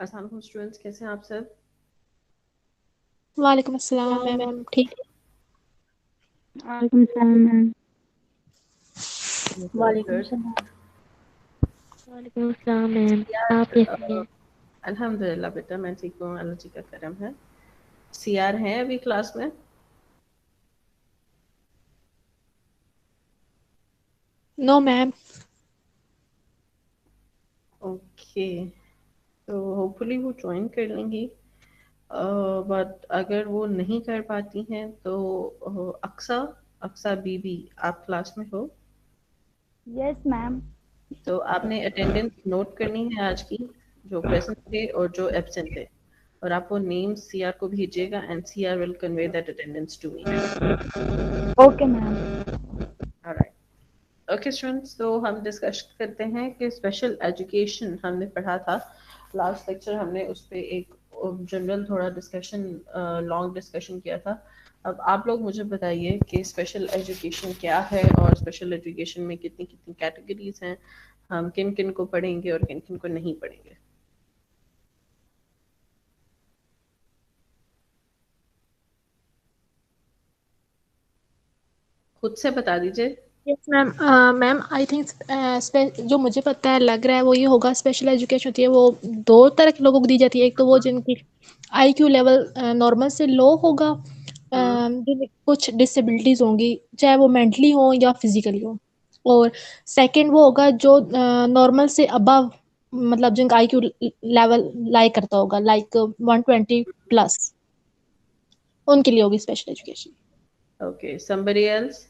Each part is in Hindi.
अस्सलाम वालेकुम स्टूडेंट्स, कैसे हैं आप सब? वालेकुम अस्सलाम मैम, ठीक है। वालेकुम सलाम मैम। गुड। वालेकुम सलाम मैम। यार आप कैसी हैं? अल्हम्दुलिल्लाह बेटा, मैं ठीक हूँ, अल्लाह जी का करम है। सीआर हैं अभी क्लास में? No ma'am. ओके, तो होपफुली वो ज्वाइन कर लेंगी। बट अगर वो नहीं कर पाती हैं तो अक्सा अक्सा बीबी, आप क्लास में हो? Yes ma'am. तो आपने अटेंडेंस नोट करनी है आज की, जो प्रेजेंट थे और जो एब्सेंट थे, और आप वो नेम सीआर को भेजिएगा and CR will convey that attendance to me. Okay ma'am. Alright. Okay students, तो हम डिस्कस करते हैं कि स्पेशल एजुकेशन हमने पढ़ा था लास्ट लेक्चर। हमने उस पर एक जनरल थोड़ा डिस्कशन, लॉन्ग डिस्कशन किया था। अब आप लोग मुझे बताइए कि स्पेशल एजुकेशन क्या है और स्पेशल एजुकेशन में कितनी कितनी कैटेगरीज हैं, हम किन किन को पढ़ेंगे और किन किन को नहीं पढ़ेंगे। खुद से बता दीजिए। Yes ma'am. Ma'am I think जो मुझे पता है लग रहा है वो ये होगा, स्पेशल एजुकेशन होती है वो दो तरह के लोगों को दी जाती है। एक तो वो जिनकी आईक्यू लेवल नॉर्मल से लो होगा, हम्म। जिनमें कुछ डिसेबिलिटीज होंगी, चाहे वो मेंटली हो या फिजिकली हो। और सेकंड वो होगा जो नॉर्मल से अबव, मतलब जिनका आईक्यू लेवल लाइक करता होगा, लाइक 120 प्लस, उनके लिए होगी special education. Okay, somebody else?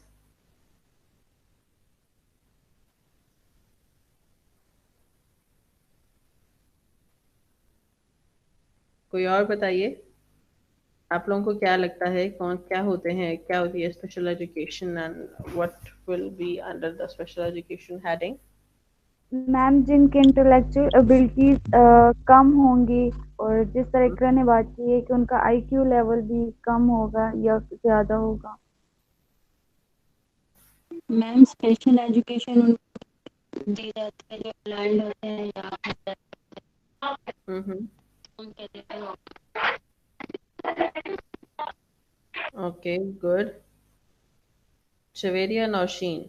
कोई और बताइए। आप लोगों को क्या लगता है, कौन क्या होते हैं, क्या होती है special education and what will be under the special education heading? Ma'am, जिनके इंटेलेक्चुअल एबिलिटीज कम होंगी, और जिस तरीके ने बात की है कि उनका आईक्यू लेवल भी कम होगा या ज़्यादा होगा। मैम, स्पेशल एजुकेशन उनको दी जाती है जो ब्लाइंड होते हैं या हम्म। उनके लिए। Okay, good. शवेरिया नौशीन,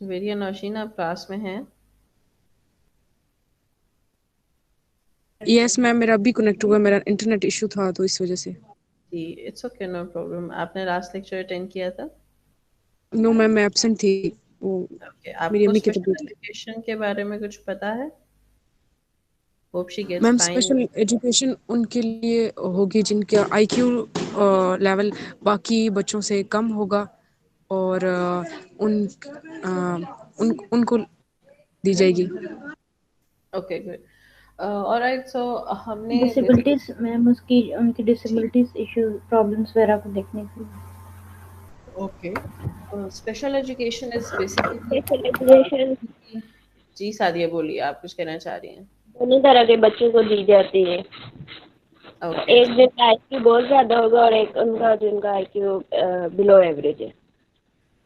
शवेरिया नौशीन, आप क्लास में हैं? यस मैम, मेरा अभी कनेक्ट हुआ, मेरा इंटरनेट इशू था तो इस वजह से। जी, इट्स ओके, नो प्रॉब्लम। आपने लास्ट लेक्चर अटेंड किया था? नो मैम, मैं एब्सेंट थी। वो ओके, मेरी आपको अम्मी की स्पेशल तबीयत। एजुकेशन के बारे में कुछ पता है? Hope she gets ma'am, fine. Special education उनके लिए होगी जिनका आईक्यू लेवल बाकी बच्चों से कम होगा, और उनको दी जाएगी। Okay, good. ऑलराइट, सो हमने डिसेबिलिटीज मैम, उसकी उनकी जी, डिसेबिलिटीज इशू प्रॉब्लम्स वगैरह को देखने के लिए। Okay. Special education is basically, special education जी सादिया बोलिए, आप कुछ कहना चाह रही हैं? दोनों तरह के बच्चों को दी जाती है। ओके। एक जिनका आईक्यू बहुत ज्यादा होगा और एक उनका जिनका आईक्यू बिलो एवरेज है।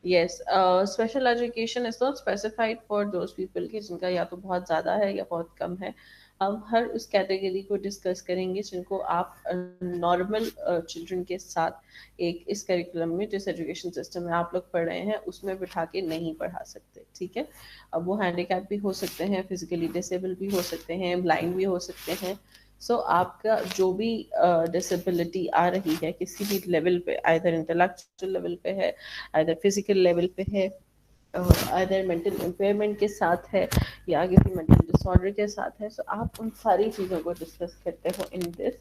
Yes, special education is not specified for those people कि जिनका या तो बहुत ज़्यादा है या बहुत कम है। हम हर उस कैटेगरी को डिस्कस करेंगे जिनको आप नॉर्मल चिल्ड्रन के साथ एक इस करिकुलम में, जिस एजुकेशन सिस्टम में आप लोग पढ़ रहे हैं उसमें बिठा के नहीं पढ़ा सकते, ठीक है? अब वो हैंडीकैप भी हो सकते हैं, फिजिकली डिसेबल भी हो सकते हैं, ब्लाइंड भी हो सकते हैं। सो आपका जो भी डिसेबिलिटी आ रही है किसी भी लेवल पे, आइदर इंटेलेक्चुअल लेवल पे है, आइदर फिजिकल लेवल पे है, आइदर मेंटल इम्पेयरमेंट के साथ है, या किसी मेंटल डिसऑर्डर के साथ है, सो आप उन सारी चीज़ों को डिस्कस करते हो इन दिस।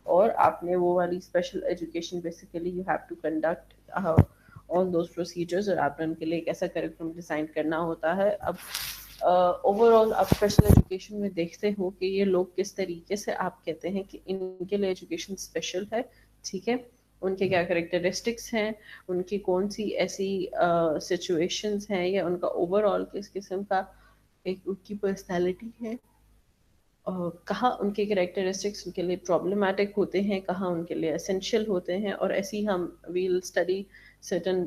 और आपने वो वाली special education, basically you have to conduct on those procedures, और आपने उनके लिए एक ऐसा करिकुलम डिज़ाइन करना होता है। अब ओवरऑल आप स्पेशल एजुकेशन में देखते हो कि ये लोग किस तरीके से, आप कहते हैं कि इनके लिए एजुकेशन स्पेशल है, ठीक है? उनके क्या करेक्टरिस्टिक्स हैं, उनकी कौन सी ऐसी सिचुएशंस हैं, या उनका ओवरऑल किस किस्म का एक उनकी पर्सनालिटी है, कहाँ उनके करेक्टरिस्टिक्स उनके लिए प्रॉब्लमेटिक होते हैं, कहाँ उनके लिए एसेंशियल होते हैं, और ऐसी हम वील स्टडी सर्टन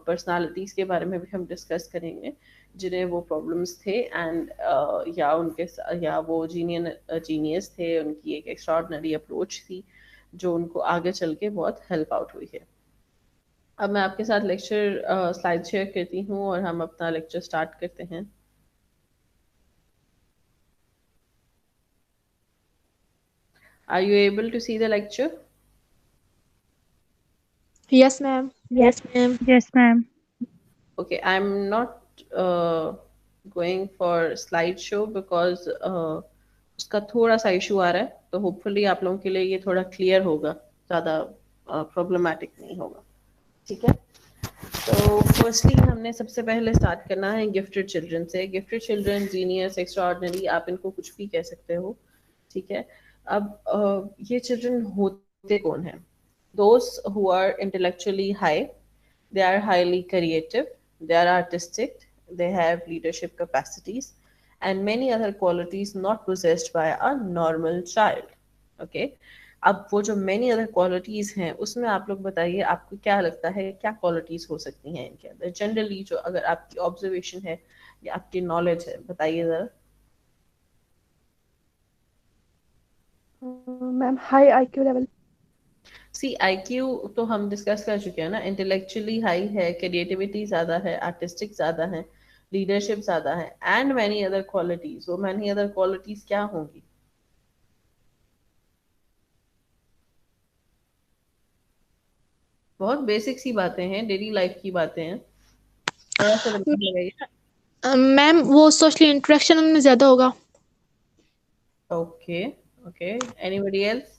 पर्सनालिटीज के बारे में भी हम डिस्कस करेंगे जिन्हें वो प्रॉब्लम्स थे एंड या वो जीनियस थे, उनकी एक एक्स्ट्राऑर्डिनरी अप्रोच थी जो उनको आगे चल के बहुत हेल्प आउट हुई है। अब मैं आपके साथ लेक्चर स्लाइड शेयर करती हूँ और हम अपना लेक्चर स्टार्ट करते हैं। Are you able to see the lecture? Yes, ma'am. Yes, ma'am. Yes, ma'am. Okay, I'm not going for slideshow because उसका थोड़ा सा इशू आ रहा है, तो होपफुली आप लोगों के लिए ये थोड़ा क्लियर होगा, ज़्यादा प्रॉब्लमेटिक नहीं होगा। ठीक है, तो फर्स्टली हमने सबसे पहले स्टार्ट करना है गिफ्टेड चिल्ड्रन से। गिफ्टेड चिल्ड्रन, जीनियस, एक्स्ट्राऑर्डिनरी, आप इनको कुछ भी कह सकते हो। ठीक है, अब ये चिल्ड्रन होते कौन हैं? Those who are intellectually high, they are highly creative, they are artistic, they have leadership capacities and many other qualities not possessed by a normal child. Okay, अब वो जो many other qualities हैं उसमें आप लोग बताइए आपको क्या लगता है क्या qualities हो सकती हैं इनके अंदर जनरली, जो अगर आपकी ऑब्जर्वेशन है या आपकी नॉलेज है, बताइए जरा। Ma'am high IQ level. See IQ तो हम डिस्कस कर चुके हैं ना, इंटेलेक्चुअली हाई है, क्रिएटिविटी ज्यादा है, आर्टिस्टिक ज्यादा है, लीडरशिप ज्यादा है एंड मैनी अदर क्वालिटीज। वो मैनी अदर क्वालिटीज क्या होंगी? बहुत बेसिक सी बातें हैं, डेली लाइफ की बातें हैं, थोड़ा सा दिमाग लगाइए। मैम वो सोशल इंटरेक्शन उनमें ज्यादा होगा। Okay okay, anybody else?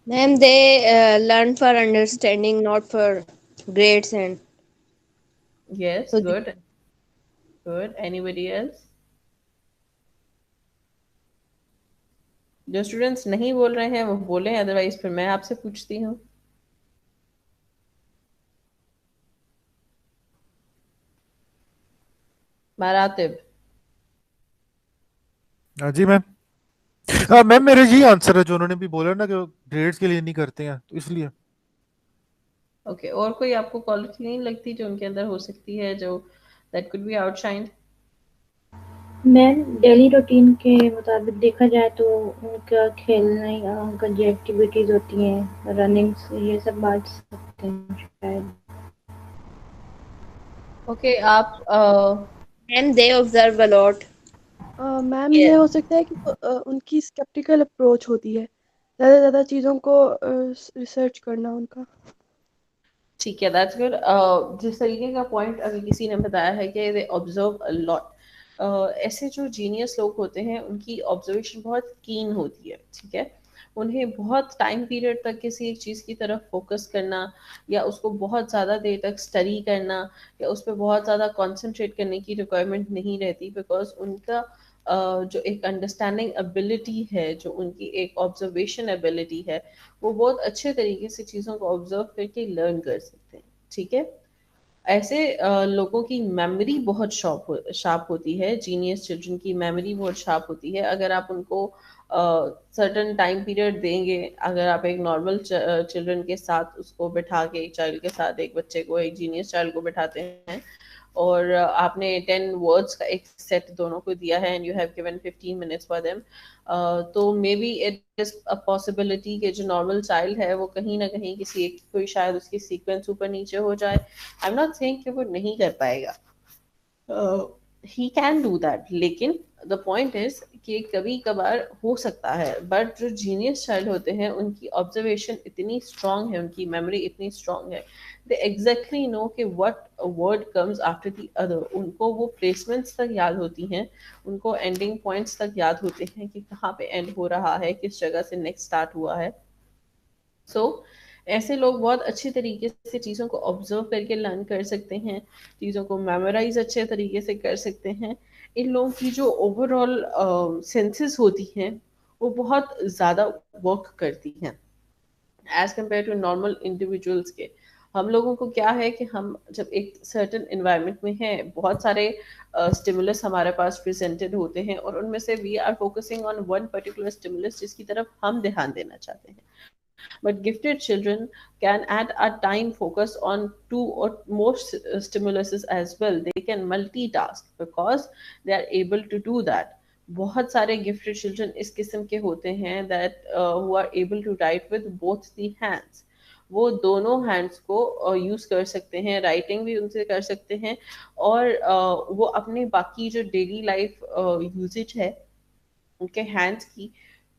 Ma'am, they learn for understanding, not for grades and yes, so good good, anybody else? जो स्टूडेंट्स नहीं बोल रहे हैं वो बोलें, अदरवाइज फिर मैं आपसे पूछती हूँ। मारातिब? हाँ जी मैम। मैम मेरा यही आंसर है जो उन्होंने भी बोला ना कि ग्रेड्स के लिए नहीं करते हैं, तो इसलिए। ओके, और कोई आपको क्वालिटी नहीं लगती जो उनके अंदर हो सकती है जो that could be outshined? Ma'am daily routine के मुताबिक देखा जाए तो उनका खेलना या उनका जो एक्टिविटीज होती हैं, रनिंग, ये सब बांट सकते हैं शायद। ओके, आप and they observe a lot. Ma'am ये हो सकता है कि उनकी स्केप्टिकल अप्रोच होती है, ज़्यादा से ज़्यादा चीज़ों को रिसर्च करना उनका। ठीक है, दैट्स गुड। जिस तरीके का पॉइंट अभी किसी ने बताया है कि दे ऑब्जर्व अ लॉट, ऐसे जो जीनियस लोग होते हैं उनकी ऑब्जर्वेशन बहुत कीन होती है। ठीक है, उन्हें बहुत टाइम पीरियड तक किसी एक चीज़ की तरफ फोकस करना या उसको बहुत ज़्यादा देर तक स्टडी करना या उस पर बहुत ज़्यादा कॉन्सेंट्रेट करने की रिक्वायरमेंट नहीं रहती, बिकॉज उनका जो एक अंडरस्टैंडिंग एबिलिटी है, जो उनकी एक ऑब्जर्वेशन एबिलिटी है, वो बहुत अच्छे तरीके से चीज़ों को ऑब्जर्व करके लर्न कर सकते हैं। ठीक है, ऐसे लोगों की मेमोरी बहुत शार्प होती है। जीनियस चिल्ड्रन की मेमोरी बहुत शार्प होती है। अगर आप उनको सर्टन टाइम पीरियड देंगे, अगर आप एक नॉर्मल चिल्ड्रन के साथ उसको बिठा के, एक चाइल्ड के साथ एक बच्चे को, एक जीनियस चाइल्ड को बिठाते हैं और आपने 10 वर्ड्स का एक सेट दोनों को दिया है and you have given 15 minutes for them, तो maybe it is a possibility कि जो नॉर्मल चाइल्ड है वो कहीं ना कहीं किसी एक कोई शायद उसकी सीक्वेंस ऊपर नीचे हो जाए। आई एम नॉट सेइंग कि वो नहीं कर पाएगा, ही कैन डू दैट, लेकिन द पॉइंट इज कि कभी कभार हो सकता है। बट जो जीनियस चाइल्ड होते हैं उनकी ऑब्जर्वेशन इतनी स्ट्रांग है, उनकी मेमोरी इतनी स्ट्रांग है, दे एग्जैक्टली नो कि what word comes after the other. उनको वो प्लेसमेंट्स तक याद होती हैं, उनको एंडिंग पॉइंट्स तक याद होते हैं कि कहाँ पे एंड हो रहा है, किस जगह से नेक्स्ट स्टार्ट हुआ है। सो ऐसे लोग बहुत अच्छे तरीके से चीज़ों को ऑब्जर्व करके लर्न कर सकते हैं, चीज़ों को मेमोराइज अच्छे तरीके से कर सकते हैं। इन लोगों की जो ओवरऑल सेंसेस होती हैं वो बहुत ज़्यादा वर्क करती हैं as compare to normal individuals के। हम लोगों को क्या है कि हम जब एक सर्टन इन्वायरमेंट में हैं, बहुत सारे स्टिमुलस हमारे पास प्रेजेंटेड होते हैं और उनमें से we are focusing on one particular stimulus जिसकी तरफ हम ध्यान देना चाहते हैं। But gifted children can at a time focus on two or more stimuluses as well. They can multitask because they are able to do that. बहुत सारे gifted children इस किस्म के होते हैं that who are able to write with both the hands. वो दोनों हैंड्स को यूज कर सकते हैं, राइटिंग भी उनसे कर सकते हैं, और वो अपनी बाकी जो डेली लाइफ यूजेज है उनके हैंड्स की,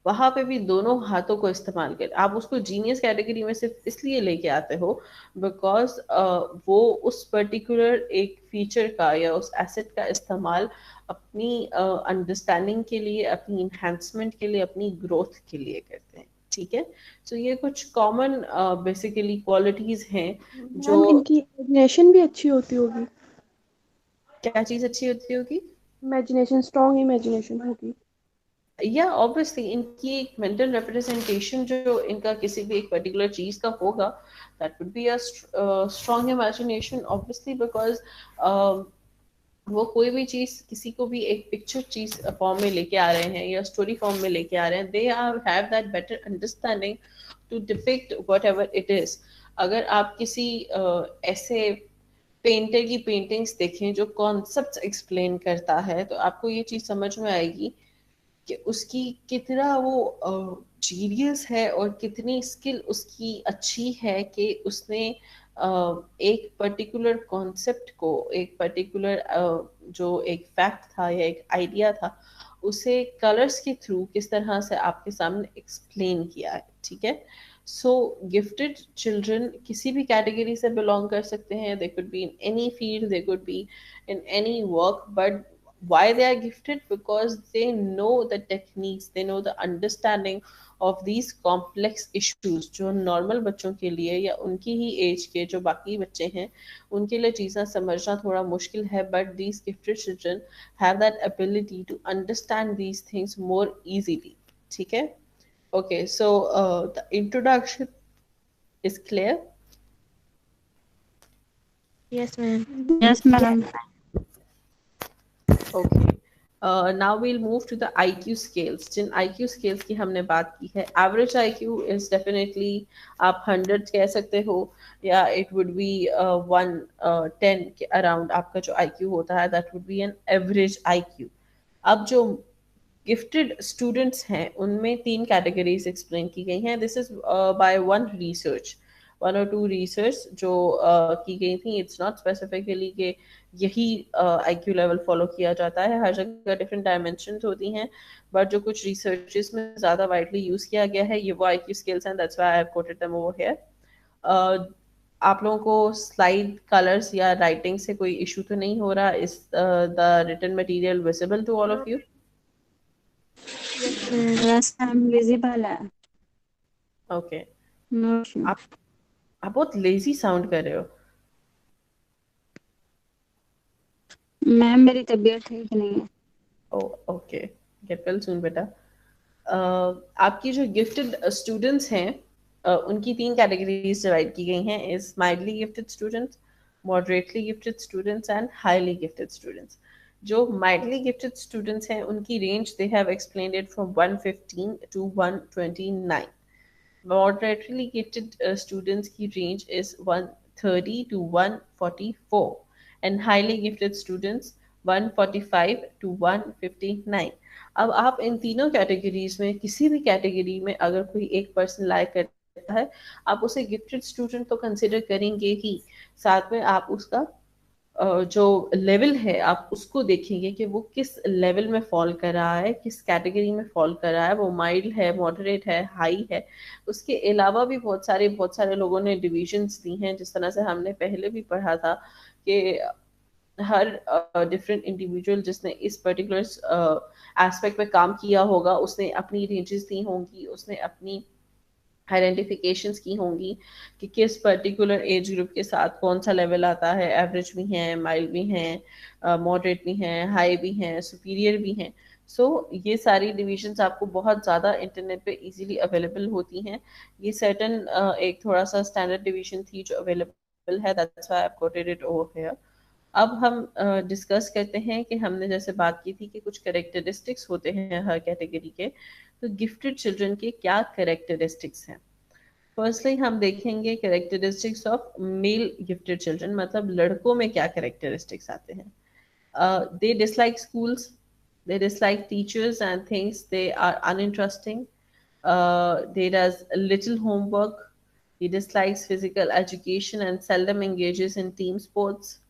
वहां पे भी दोनों हाथों को इस्तेमाल कर। आप उसको जीनियस कैटेगरी में सिर्फ इसलिए लेके आते हो बिकॉज वो उस पर्टिकुलर एक फीचर का या उस एसेट का इस्तेमाल अपनी अंडरस्टैंडिंग के लिए, अपनी इन्हेंसमेंट के लिए, अपनी ग्रोथ के लिए करते हैं। ठीक है, तो ये कुछ कॉमन बेसिकली क्वालिटीज हैं जो मैम इनकी इमेजिनेशन भी अच्छी होती होगी। क्या चीज अच्छी होती होगी? इमेजिनेशन, स्ट्रॉन्ग इमेजिनेशन होगी। या ऑब्वियसली इनकी एक मेंटल रिप्रेजेंटेशन जो इनका किसी भी एक पर्टिकुलर चीज का होगा, that would be a strong imagination obviously, because वो कोई भी चीज किसी को भी एक पिक्चर चीज फॉर्म में लेके आ रहे हैं या स्टोरी फॉर्म में लेके आ रहे हैं, they are have that better understanding to depict whatever it is. अगर आप किसी ऐसे पेंटर की पेंटिंग्स देखें जो कॉन्सेप्ट्स एक्सप्लेन करता है, तो आपको ये चीज समझ में आएगी कि उसकी कितना वो जीनियस है और कितनी स्किल उसकी अच्छी है कि उसने एक पर्टिकुलर कॉन्सेप्ट को, एक पर्टिकुलर जो एक फैक्ट था या एक आइडिया था, उसे कलर्स के थ्रू किस तरह से आपके सामने एक्सप्लेन किया है। ठीक है, सो गिफ्टेड चिल्ड्रन किसी भी कैटेगरी से बिलोंग कर सकते हैं, they could be in any field, they could be in any work, but why they are gifted? Because they know the techniques, they know the understanding of these complex issues जो नॉर्मल बच्चों के लिए या उनकी ही एज के जो बाकी बच्चे हैं उनके लिए चीज़ें समझना थोड़ा मुश्किल है, but these gifted children have that ability to understand these things more easily. ठीक है, okay, so the introduction is clear? Yes, ma'am. Yes, madam. Okay. Now we'll move to the IQ scales. Jin IQ scales की हमने बात की है, average IQ is definitely आप 100 कह सकते हो, या it would be 110 के around आपका जो IQ होता है, that would be an average IQ. अब जो गिफ्टेड स्टूडेंट्स हैं उनमें 3 कैटेगरीज एक्सप्लेन की गई हैं। This is by one research, 1 or 2 research जो की गई थी। इट्स नॉट स्पेसिफिकली कि यही IQ लेवल फॉलो किया जाता है, हर जगह डिफरेंट डायमेंशंस होती हैं, बट जो कुछ रिसर्चेस में ज़्यादा वाइडली यूज़ किया गया है ये वो IQ स्केल्स हैं, that's why I have coated them over here. आप लोगों को स्लाइड कलर्स या राइटिंग से कोई इशू तो नहीं हो रहा? Is the written material visible to all of you? Yes, ma'am. Visible है. Okay, No issue. आप बहुत लेजी साउंड कर रहे हो। मैम मेरी तबीयत ठीक नहीं है. ओके, गेट वेल सून बेटा। आपकी जो गिफ्टेड स्टूडेंट्स हैं उनकी 3 कैटेगरीज डिवाइड की गई हैं, is mildly gifted students, moderately gifted students and highly gifted students. जो माइल्डली गिफ्टेड स्टूडेंट्स हैं उनकी range they have explained it from 115 to 129. Moderately gifted students की range is 130 to 144 and highly gifted students 145 to 159. अब आप इन तीनों कैटेगरीज में किसी भी कैटेगरी में अगर कोई एक पर्सन लाइक करता है, आप उसे गिफ्टेड स्टूडेंट तो कंसिडर करेंगे ही, साथ में आप उसका जो लेवल है आप उसको देखेंगे कि वो किस लेवल में फॉल कर रहा है, किस कैटेगरी में फॉल कर रहा है, वो माइल्ड है, मॉडरेट है, हाई है। उसके अलावा भी बहुत सारे लोगों ने डिविजन्स दी हैं, जिस तरह से हमने पहले भी पढ़ा था कि हर डिफरेंट इंडिविजुअल जिसने इस पर्टिकुलर एस्पेक्ट पे काम किया होगा उसने अपनी रेंजेस दी होंगी, उसने अपनी आइडेंटिफिकेशंस की होंगी कि किस पर्टिकुलर एज ग्रुप के साथ कौन सा लेवल आता है। एवरेज भी हैं, माइल्ड भी हैं, मॉडरेट भी हैं, हाई भी हैं, सुपीरियर भी हैं। सो ये सारी डिविजन्स आपको बहुत ज़्यादा इंटरनेट पे इजीली अवेलेबल होती हैं। ये सर्टन एक थोड़ा सा स्टैंडर्ड डिवीजन थी जो अवेलेबल है, that's why I have coated it over here. अब हम डिस्कस करते हैं कि हमने जैसे बात की थी कि कुछ कैरेक्टरिस्टिक्स होते हैं हर कैटेगरी के, तो गिफ्टेड चिल्ड्रन के क्या कैरेक्टरिस्टिक्स हैं। फर्स्टली हम देखेंगे characteristics of male gifted children, मतलब लड़कों में क्या कैरेक्टरिस्टिक्स आते हैं. They dislike schools, they dislike teachers and things they are uninteresting. They does little homework. He dislikes physical education and seldom engages in team sports.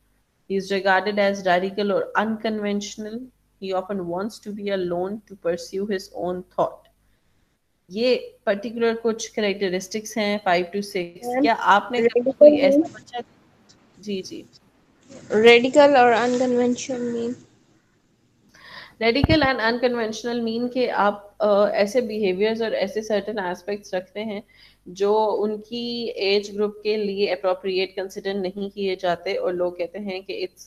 He is regarded as radical or unconventional. He often wants to be alone to pursue his own thought. ये पर्टिकुलर कुछ कैरेक्टरिस्टिक्स हैं 5 to 6. मैम क्या आपने कभी रेडिकल कोई ऐसा मीन बच्चा? जी जी. रेडिकल और unconventional mean radical and unconventional mean के आप ऐसे बिहेवियर्स और ऐसे सर्टेन एस्पेक्ट्स रखते हैं जो उनकी एज ग्रुप के लिए अप्रोप्रिएट कंसिडर नहीं किए जाते, और लोग कहते हैं कि it's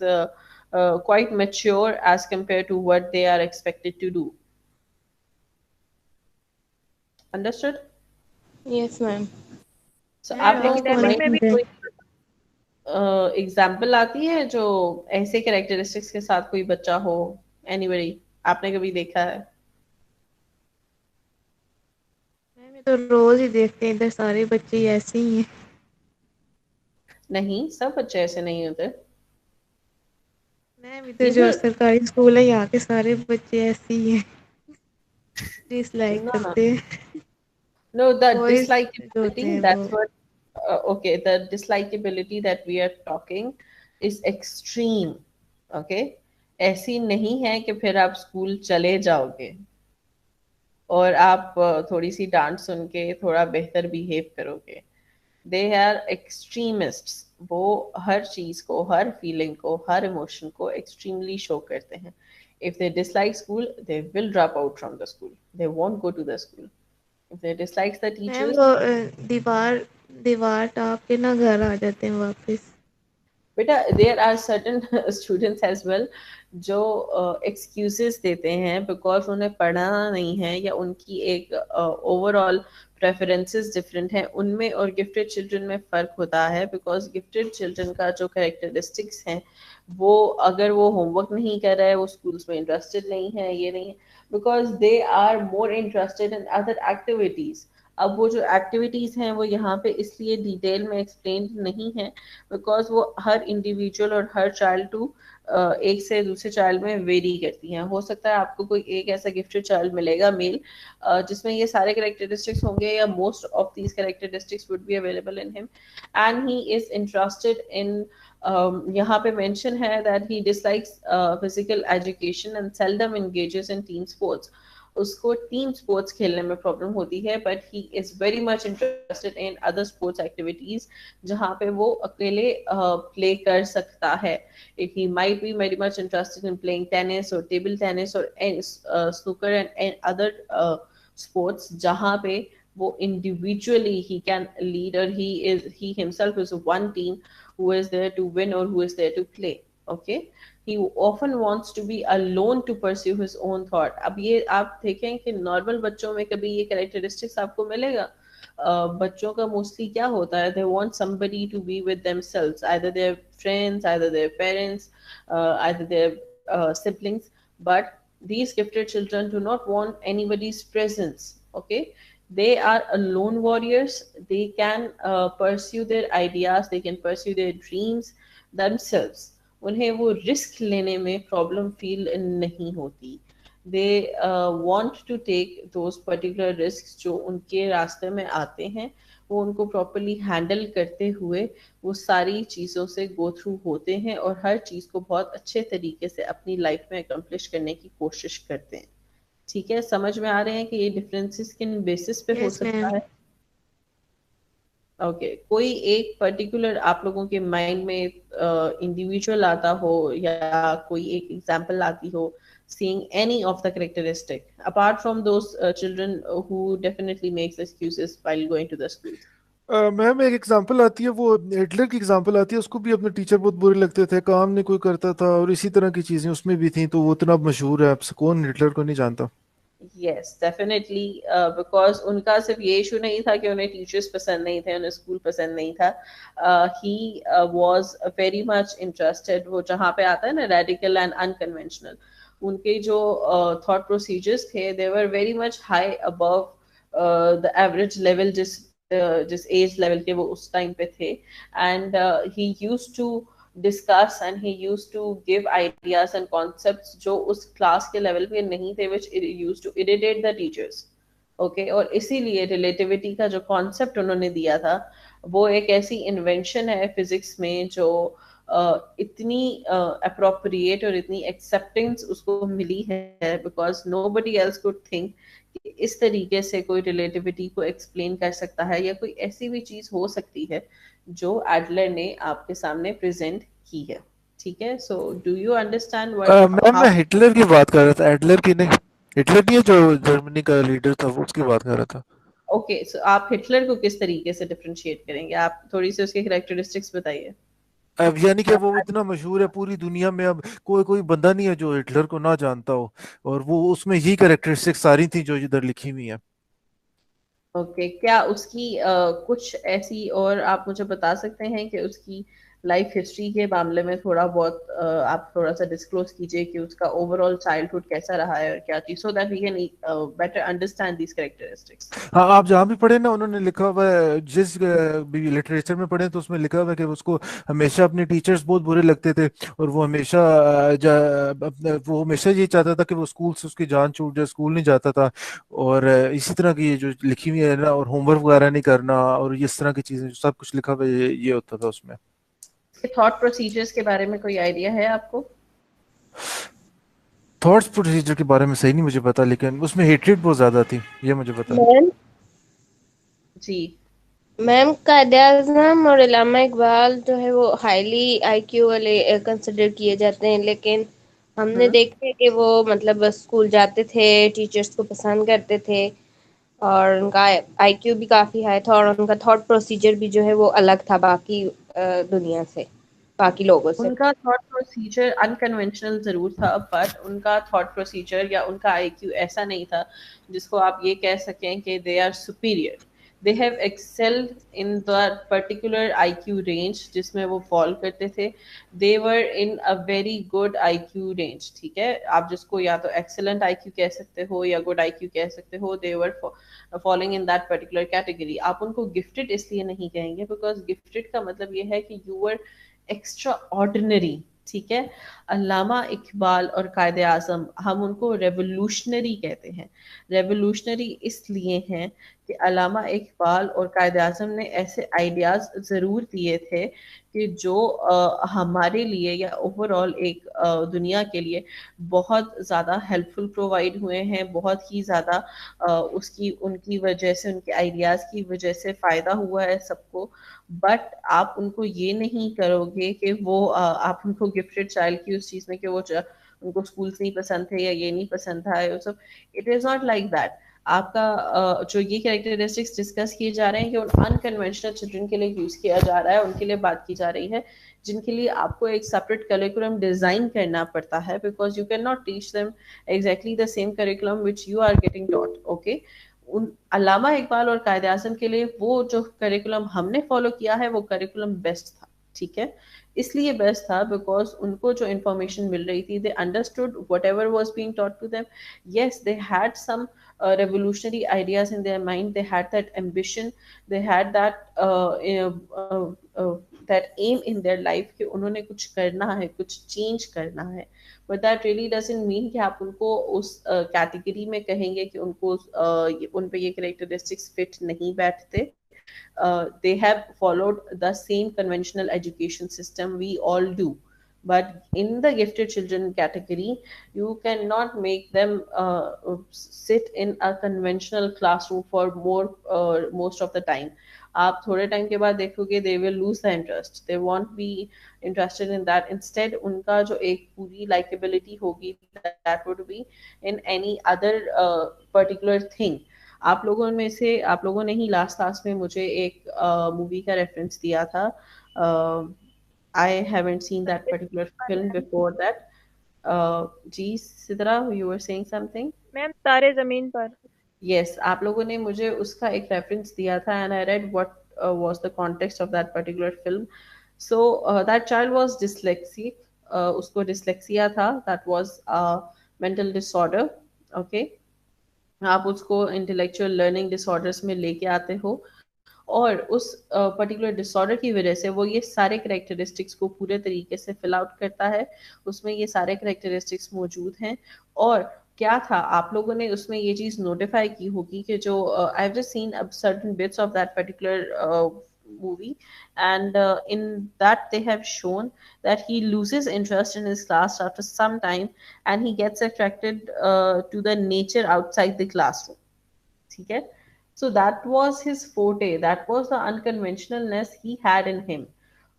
quite mature as compared to what they are expected to do. Understood? Yes ma'am. So ma'am आप लोगों आपको को एकेडमिक में भी माइंड कोई एग्जाम्पल आती है जो ऐसे कैरेक्टरिस्टिक्स के साथ कोई बच्चा हो? एनीबडी आपने कभी देखा है? मैम ये तो रोज ही देखते हैं, इधर सारे बच्चे ही ऐसे ही हैं. नहीं, सब बच्चे ऐसे नहीं होते. मैम इधर जो इधर सरकारी स्कूल है यहाँ के सारे बच्चे ऐसे ही हैं, डिसलाइक ना, करते हैं. no, the बॉयज जो होते dislikability, हैं that's वो what okay, the dislikability that we are talking is extreme. Okay, ऐसी नहीं है कि फिर आप स्कूल चले जाओगे और आप थोड़ी सी डांट सुन के थोड़ा बेहतर बिहेव करोगे. They are extremists. वो हर चीज को, हर फीलिंग को, हर इमोशन को एक्सट्रीमली शो करते हैं. If they dislike school they will drop out from the school, they won't go to the school. If they dislikes the ma'am teachers, वो दीवार दीवार टाप के ना घर आ जाते हैं वापस. बेटा there are certain students as well जो excuses देते हैं because उन्हें पढ़ना नहीं है या उनकी एक overall preferences different है. उनमें और gifted children में फर्क होता है because gifted children का जो characteristics हैं वो, अगर वो homework नहीं कर रहा है, वो schools में interested नहीं है, ये नहीं है, because they are more interested in other activities. अब वो जो एक्टिविटीज हैं वो यहाँ पे इसलिए डिटेल में एक्सप्लेन नहीं है बिकॉज वो हर इंडिविजुअल और हर चाइल्ड टू एक से दूसरे चाइल्ड में वेरी करती हैं. हो सकता है आपको कोई एक ऐसा गिफ्टेड चाइल्ड मिलेगा मेल जिसमें ये सारे कैरेक्टरिस्टिक्स होंगे या most of these characteristics would be available in him and he is interested in, यहाँ पे मेंशन है that he dislikes physical education and seldom engages in team sports. उसको टीम स्पोर्ट्स खेलने में प्रॉब्लम होती है but he is very much interested in other sports activities जहाँ पे वो अकेले प्ले कर सकता है. he might be very much interested in playing tennis or table tennis or snooker and other sports जहाँ पे वो individually he can lead or he himself is one team who is there to win or who is there to play. Okay, he often wants to be alone to pursue his own thought. अब ये आप देखें कि नॉर्मल बच्चों में कभी ये कैरेक्टरिस्टिक्स आपको मिलेगा? बच्चों का मोस्टली क्या होता है, they want somebody to be with themselves, either their friends, either their parents, either their siblings, but these gifted children do not want anybody's presence. Okay, they are alone warriors. They can pursue their ideas, they can pursue their dreams themselves. उन्हें वो रिस्क लेने में प्रॉब्लम फील नहीं होती. They want to take those particular risk जो उनके रास्ते में आते हैं, वो उनको प्रॉपरली हैंडल करते हुए वो सारी चीज़ों से गो थ्रू होते हैं और हर चीज़ को बहुत अच्छे तरीके से अपनी लाइफ में अकम्प्लिश करने की कोशिश करते हैं. ठीक है, समझ में आ रहे हैं कि ये डिफरेंसेस किन बेसिस पे हो सकता है? ओके, कोई एक पर्टिकुलर आप लोगों के माइंड में इंडिविजुअल आता हो या कोई एक एग्जांपल आती हो seeing any of the characteristic apart from those children who definitely makes excuses while going to the school? Ma'am एक एग्जांपल आती है, वो हिटलर की एग्जांपल आती है. उसको भी अपने टीचर बहुत बुरे लगते थे, काम नहीं कोई करता था और इसी तरह की चीजें उसमें भी थी, तो वो इतना मशहूर है. आपसे कौन हिटलर को नहीं जानता? Yes, definitely, because उनका सिर्फ ये इशू नहीं था कि उन्हें टीचर्स पसंद नहीं थे, उन्हें स्कूल पसंद नहीं था. He was very much interested, वो जहाँ पे आता है ना radical and unconventional, उनके जो thought procedures थे, they were very much high above the average level जिस जिस एज लेवल के वो उस टाइम पे थे, and he used to discuss and he used to give ideas and concepts जो उस क्लास के लेवल पे नहीं थे, which used to irritate the teachers. Okay, और इसीलिए रिलेटिविटी का जो कॉन्सेप्ट उन्होंने दिया था वो एक ऐसी इन्वेंशन है फिजिक्स में जो इतनी अप्रोप्रिएट और इतनी एक्सेप्टेंस उसको मिली है, because nobody else could think कि इस तरीके से कोई रिलेटिविटी को एक्सप्लेन कर सकता है या कोई ऐसी भी चीज हो सकती है जो एडलर ने आपके सामने प्रेजेंट की है। ठीक है, so do you understand ma'am मैं हिटलर की बात कर रहा था, एडलर की नहीं। हिटलर नहीं है जो जर्मनी का लीडर था, वो उसकी बात कर रहा था। ओके, सो आप हिटलर को किस तरीके से डिफरेंशिएट करेंगे? आप थोड़ी सी उसके कैरेक्टरिस्टिक्स बताइए। अब यानी कि वो इतना मशहूर है पूरी दुनिया में, अब कोई कोई बंदा नहीं है जो हिटलर को ना जानता हो, और वो उसमें यही कैरेक्टरिस्टिक्स सारी थी जो इधर लिखी हुई है। ओके, क्या उसकी कुछ ऐसी और आप मुझे बता सकते हैं कि उसकी लाइफ हिस्ट्री के मामले में थोड़ा बहुत आप थोड़ा सा डिस्क्लोज कीजिए कि उसका ओवरऑल चाइल्डहुड कैसा रहा है और क्या चीज, so that we can better understand these characteristics. हाँ, आप जहाँ भी पढ़े ना, उन्होंने लिखा हुआ है, जिस भी लिटरेचर में पढ़े तो उसमें लिखा हुआ है कि उसको हमेशा अपने टीचर्स बहुत बुरे लगते थे, और वो हमेशा वो हमेशा ये चाहता था कि वो स्कूल से उसकी जान छूट जाए, स्कूल नहीं जाता था। और इसी तरह की ये जो लिखी हुई है ना, और होमवर्क वगैरह नहीं करना, और इस तरह की चीजें जो सब कुछ लिखा हुआ है, ये होता था उसमें। थॉट प्रोसीजर्स के बारे में कोई आइडिया है आपको? थॉट्स प्रोसीजर के बारे में सही नहीं मुझे पता, लेकिन उसमें हेट्रेड बहुत ज्यादा थी, ये मुझे पता है। मैम जी मैम कायदे-आज़म और इल्लामा इकबाल जो है वो हाईली आईक्यू वाले कंसिडर किए जाते हैं, लेकिन हमने देखा है कि वो मतलब बस स्कूल जाते थे, टीचर्स को पसंद करते थे, और उनका आईक्यू भी काफ़ी हाई था, और उनका थॉट प्रोसीजर भी जो है वो अलग था बाकी दुनिया से, बाकी लोगों से। उनका थॉट प्रोसीजर अनकन्वेंशनल जरूर था, बट उनका थॉट प्रोसीजर या उनका आईक्यू ऐसा नहीं था जिसको आप ये कह सकें कि they are superior. They have excelled in the particular IQ range जिसमें वो फॉल करते थे। They were in a very good IQ range. ठीक है, आप जिसको या तो एक्सेलेंट आईक्यू कह सकते हो या गुड आईक्यू कह सकते हो, they were following in that particular category. आप उनको गिफ्टेड इसलिए नहीं कहेंगे बिकॉज गिफ्टेड का मतलब ये है कि यू वर एक्स्ट्रा ऑर्डिनरी। ठीक है, अल्लामा इकबाल और कायदे आजम हम उनको रेवोल्यूशनरी कहते हैं। रेवोल्यूशनरी इसलिए हैं कि अल्लामा इकबाल और कायदे आजम ने ऐसे आइडियाज जरूर दिए थे कि जो हमारे लिए या ओवरऑल एक दुनिया के लिए बहुत ज़्यादा हेल्पफुल प्रोवाइड हुए हैं, बहुत ही ज़्यादा उसकी उनकी वजह से, उनके आइडियाज़ की वजह से फ़ायदा हुआ है सबको। बट आप उनको ये नहीं करोगे कि वो आप उनको गिफ्टेड चाइल्ड की उस चीज़ में कि वो उनको स्कूल्स नहीं पसंद थे या ये नहीं पसंद था, ये सब, it is not like that. आपका जो ये कैरेक्टरिस्टिक्स डिस्कस किए जा रहे हैं कि उन अनकन्वेंशनल चिल्ड्रन के लिए यूज़ किया जा रहा है, उनके लिए बात की जा रही है जिनके लिए आपको एक सेपरेट करिकुलम डिजाइन करना पड़ता है, because you can not teach them exactly the same curriculum which you are getting taught. Okay, उन अल्लामा इकबाल और कायदे आज़म के लिए वो जो करिकुलम हमने फॉलो किया है वो करिकुलम बेस्ट था। ठीक है, इसलिए बेस्ट था बिकॉज उनको जो इंफॉर्मेशन मिल रही थी, they understood whatever was being taught to them. yes, they had some revolutionary ideas in their mind, they had that ambition, they had that that aim in their life कि उन्होंने कुछ करना है, कुछ चेंज करना है। But that really doesn't mean कि आप उनको उस कैटेगरी में कहेंगे कि उनको उन पे ये कैरेक्टरिस्टिक्स फिट नहीं बैठते। They have followed the same conventional education system we all do, but in the gifted children category you cannot make them sit in a conventional classroom for most of the time. आप थोड़े टाइम के बाद देखोगे they will lose the interest, they won't be interested in that. Instead उनका जो एक पूरी likability होगी, that would be in any other particular thing. आप लोगों में से आप लोगों ने ही लास्ट में मुझे एक मूवी का रेफरेंस दिया था। I haven't seen that particular film before that. जी Sidra, you were saying something? Ma'am Taare Zameen पर। यस, आप लोगों ने मुझे उसका एक रेफरेंस दिया था and I read what was the context of that particular film. So that child was dyslexic, उसको डिसलेक्सिया था, that was mental disorder. Okay, आप उसको इंटेलेक्चुअल लर्निंग डिसऑर्डर्स में लेके आते हो और उस पर्टिकुलर डिसऑर्डर की वजह से वो ये सारे करेक्टरिस्टिक्स को पूरे तरीके से फिल आउट करता है, उसमें ये सारे करेक्टरिस्टिक्स मौजूद हैं। और क्या था, आप लोगों ने उसमें ये चीज नोटिफाई की होगी कि जो I have just seen certain bits of that particular movie, and in that they have shown that he loses interest in his class after some time, and he gets attracted to the nature outside the classroom. ठीक है, so that was his forte, that was the unconventionalness he had in him.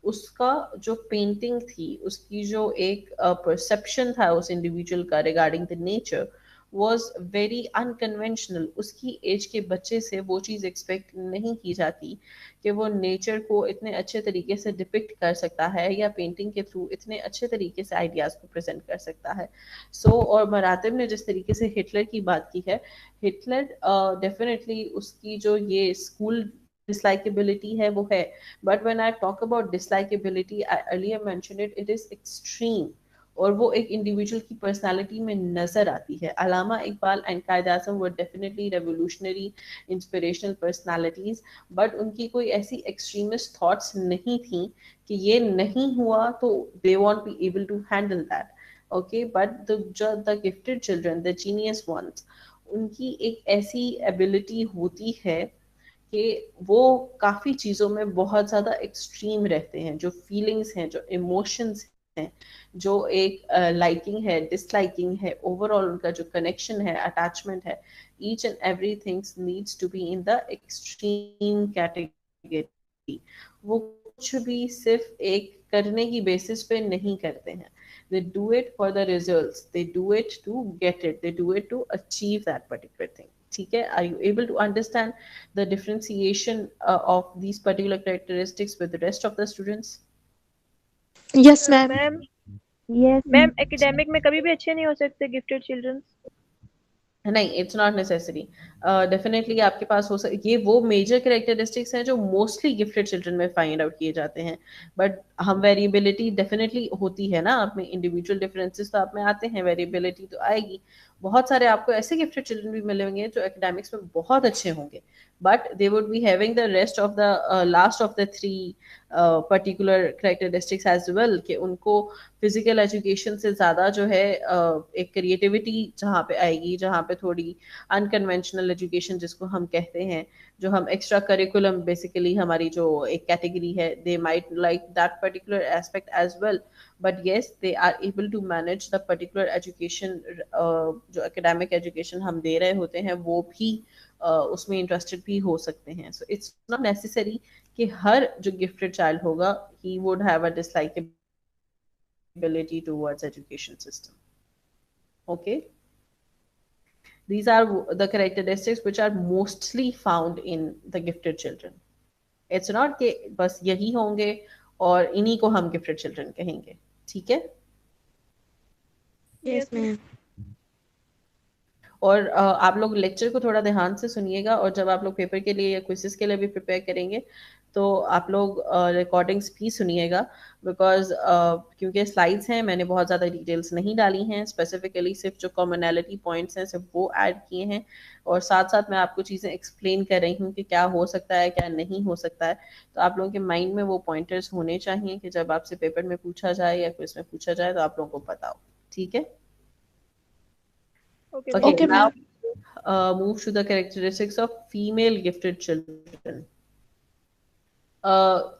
उसका जो पेंटिंग थी, उसकी जो एक परसेप्शन था उस इंडिविजुअल का regarding the nature was very unconventional. उसकी एज के बच्चे से वो चीज़ एक्सपेक्ट नहीं की जाती कि वो नेचर को इतने अच्छे तरीके से डिपिक्ट कर सकता है या पेंटिंग के थ्रू इतने अच्छे तरीके से आइडियाज़ को प्रेजेंट कर सकता है। और मरातिब ने जिस तरीके से हिटलर की बात की है, हिटलर डेफिनेटली उसकी जो ये स्कूल dislikability है वो है, but when I talk about dislikability, I earlier mentioned it is extreme, और वो एक इंडिविजुअल की पर्सनालिटी में नजर आती है। Allama Iqbal and Quaid Azam were definitely revolutionary inspirational personalities, but उनकी कोई ऐसी एक्सट्रीमिस्ट थॉट्स नहीं थी कि ये नहीं हुआ तो they won't be able to handle that. Okay, but the gifted children, the genius ones, उनकी एक ऐसी एबिलिटी होती है कि वो काफ़ी चीज़ों में बहुत ज़्यादा एक्सट्रीम रहते हैं। जो फीलिंग्स हैं, जो इमोशंस हैं, जो एक लाइकिंग है, डिसलाइकिंग है, ओवरऑल उनका जो कनेक्शन है, अटैचमेंट है, each and every things needs to be in the extreme category. वो कुछ भी सिर्फ एक करने की बेसिस पे नहीं करते हैं। They do it for the results, they do it to get it, they do it to achieve that particular thing. ठीक है, are you able to understand the differentiation of these particular characteristics with the rest of the students? Yes ma'am. Ma'am yes ma'am academic में कभी भी अच्छे नहीं हो सकते गिफ्टेड चिल्ड्रंस? नहीं, इट्स नॉट नेसेसरी। डेफिनेटली आपके पास हो ये वो मेजर कैरेक्टरिस्टिक्स हैं जो मोस्टली गिफ्टेड चिल्ड्रन में फाइंड आउट किए जाते हैं, बट हम वेरिएबिलिटी डेफिनेटली होती है ना, आप में इंडिविजुअल डिफरेंसेस तो आप में आते हैं, वेरिएबिलिटी तो आएगी। बहुत सारे आपको ऐसे गिफ्टेड चिल्ड्रन भी मिलेंगे जो एकेडमिक्स में बहुत अच्छे होंगे, but they would be having the rest of the last of the 3 particular characteristics as well, कि उनको फिजिकल एजुकेशन से ज़्यादा जो है एक क्रिएटिविटी जहाँ पे आएगी, जहाँ पे थोड़ी अनकन्वेंशनल एजुकेशन जिसको हम कहते हैं, जो हम एक्स्ट्रा करिकुलम बेसिकली हमारी जो एक कैटेगरी है, they might like that particular aspect as well, but yes they are able to manage the particular education. जो एकेडमिक एजुकेशन हम दे रहे होते हैं वो भी उसमें इंटरेस्टेड भी हो सकते हैं। सो इट्स नॉट नेसेसरी कि हर जो गिफ्टेड चाइल्ड होगा he would have a dislikability towards education system. Okay, these are the characteristics which are mostly found in the gifted children. It's not कि बस यही होंगे और इन्हीं को हम gifted children कहेंगे। ठीक है, यस मैम। और आप लोग लेक्चर को थोड़ा ध्यान से सुनिएगा, और जब आप लोग पेपर के लिए या क्विज़ेस के लिए भी प्रिपेयर करेंगे तो आप लोग रिकॉर्डिंग्स भी सुनिएगा, बिकॉज क्योंकि स्लाइड्स हैं, मैंने बहुत ज़्यादा डिटेल्स नहीं डाली हैं, स्पेसिफिकली सिर्फ जो कॉमनैलिटी पॉइंट्स हैं सिर्फ वो ऐड किए हैं, और साथ साथ मैं आपको चीज़ें एक्सप्लेन कर रही हूँ कि क्या हो सकता है, क्या नहीं हो सकता है। तो आप लोगों के माइंड में वो पॉइंटर्स होने चाहिए कि जब आपसे पेपर में पूछा जाए या क्विज में पूछा जाए तो आप लोगों को पता हो। ठीक है, Okay, now ma'am. move to the characteristics of female gifted children.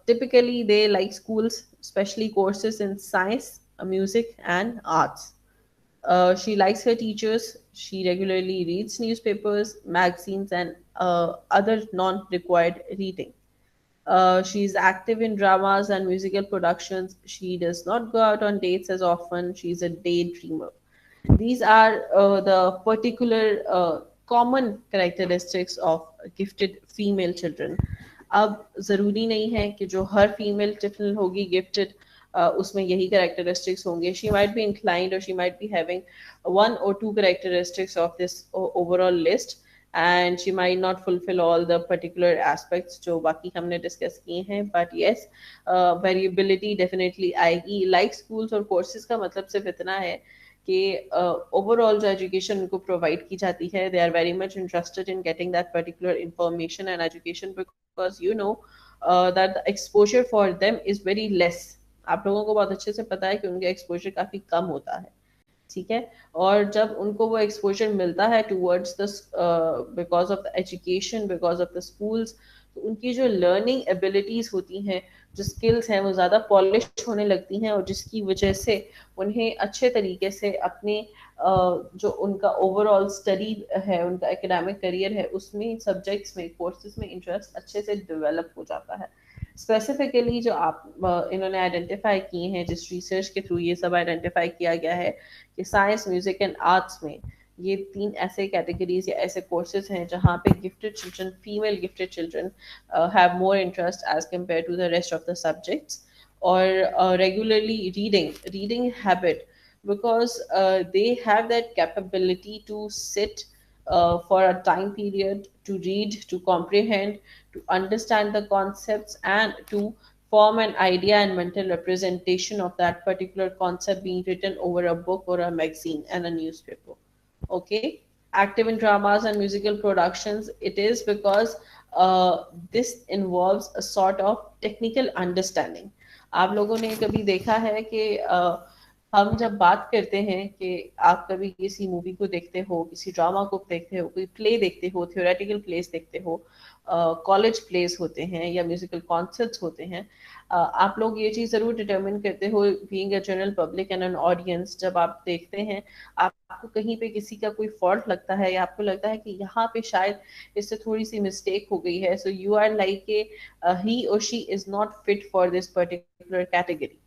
Typically they like schools, especially courses in science, music and arts. She likes her teachers. She regularly reads newspapers, magazines and other non-required reading. She is active in dramas and musical productions. She does not go out on dates as often. She is a daydreamer. These are the particular common characteristics of gifted female children. अब ज़रूरी नहीं है कि जो हर फीमेल चिल्ड्रन होगी गिफ्टेड उसमें यही characteristics होंगे. She might be inclined or she might be having 1 or 2 characteristics of this overall list, and she might not fulfill all the particular aspects जो बाकी हमने discuss किए हैं, but yes, variability definitely आएगी. Like schools और courses का मतलब सिर्फ इतना है कि ओवरऑल जो एजुकेशन उनको प्रोवाइड की जाती है, they are very much interested in getting that particular information and education, because because you know that the exposure for them is very less. आप लोगों को बहुत अच्छे से पता है कि उनका एक्सपोजर काफी कम होता है, ठीक है। और जब उनको वो एक्सपोजर मिलता है towards the because of the education, because of the schools, तो उनकी जो लर्निंग एबिलिटीज होती हैं, जो स्किल्स हैं, वो ज़्यादा पॉलिश होने लगती हैं, और जिसकी वजह से उन्हें अच्छे तरीके से अपने जो उनका ओवरऑल स्टडी है, उनका एकेडमिक करियर है, उसमें सब्जेक्ट्स में, कोर्सेज में इंटरेस्ट अच्छे से डेवलप हो जाता है। स्पेसिफिकली जो आप इन्होंने आइडेंटिफाई किए हैं, जिस रिसर्च के थ्रू ये सब आइडेंटिफाई किया गया है कि साइंस, म्यूजिक एंड आर्ट्स में ये 3 ऐसे कैटेगरीज या ऐसे कोर्सेज हैं जहाँ पे gifted children, female gifted children have more interest as compare to the rest of the subjects. और regularly reading habit, because they have that capability to sit for a time period, to read, to comprehend, to understand the concepts, and to form an idea and mental representation of that particular concept being written over a book or a magazine and a newspaper. Okay, active in dramas and musical productions, it is because this involves a sort of technical understanding. आप लोगों ने कभी देखा है कि हम जब बात करते हैं कि आप कभी किसी मूवी को देखते हो, किसी ड्रामा को देखते हो, कोई प्ले देखते हो, थियोरेटिकल प्लेस देखते हो, कॉलेज प्लेस होते हैं या म्यूजिकल कॉन्सर्ट्स होते हैं, आप लोग ये चीज़ ज़रूर डिटरमिन करते हो, being a general public and an audience, जब आप देखते हैं आपको कहीं पे किसी का कोई फॉल्ट लगता है या आपको लगता है कि यहाँ पे शायद इससे थोड़ी सी मिस्टेक हो गई है, so you are like a he और she is not fit for this particular category.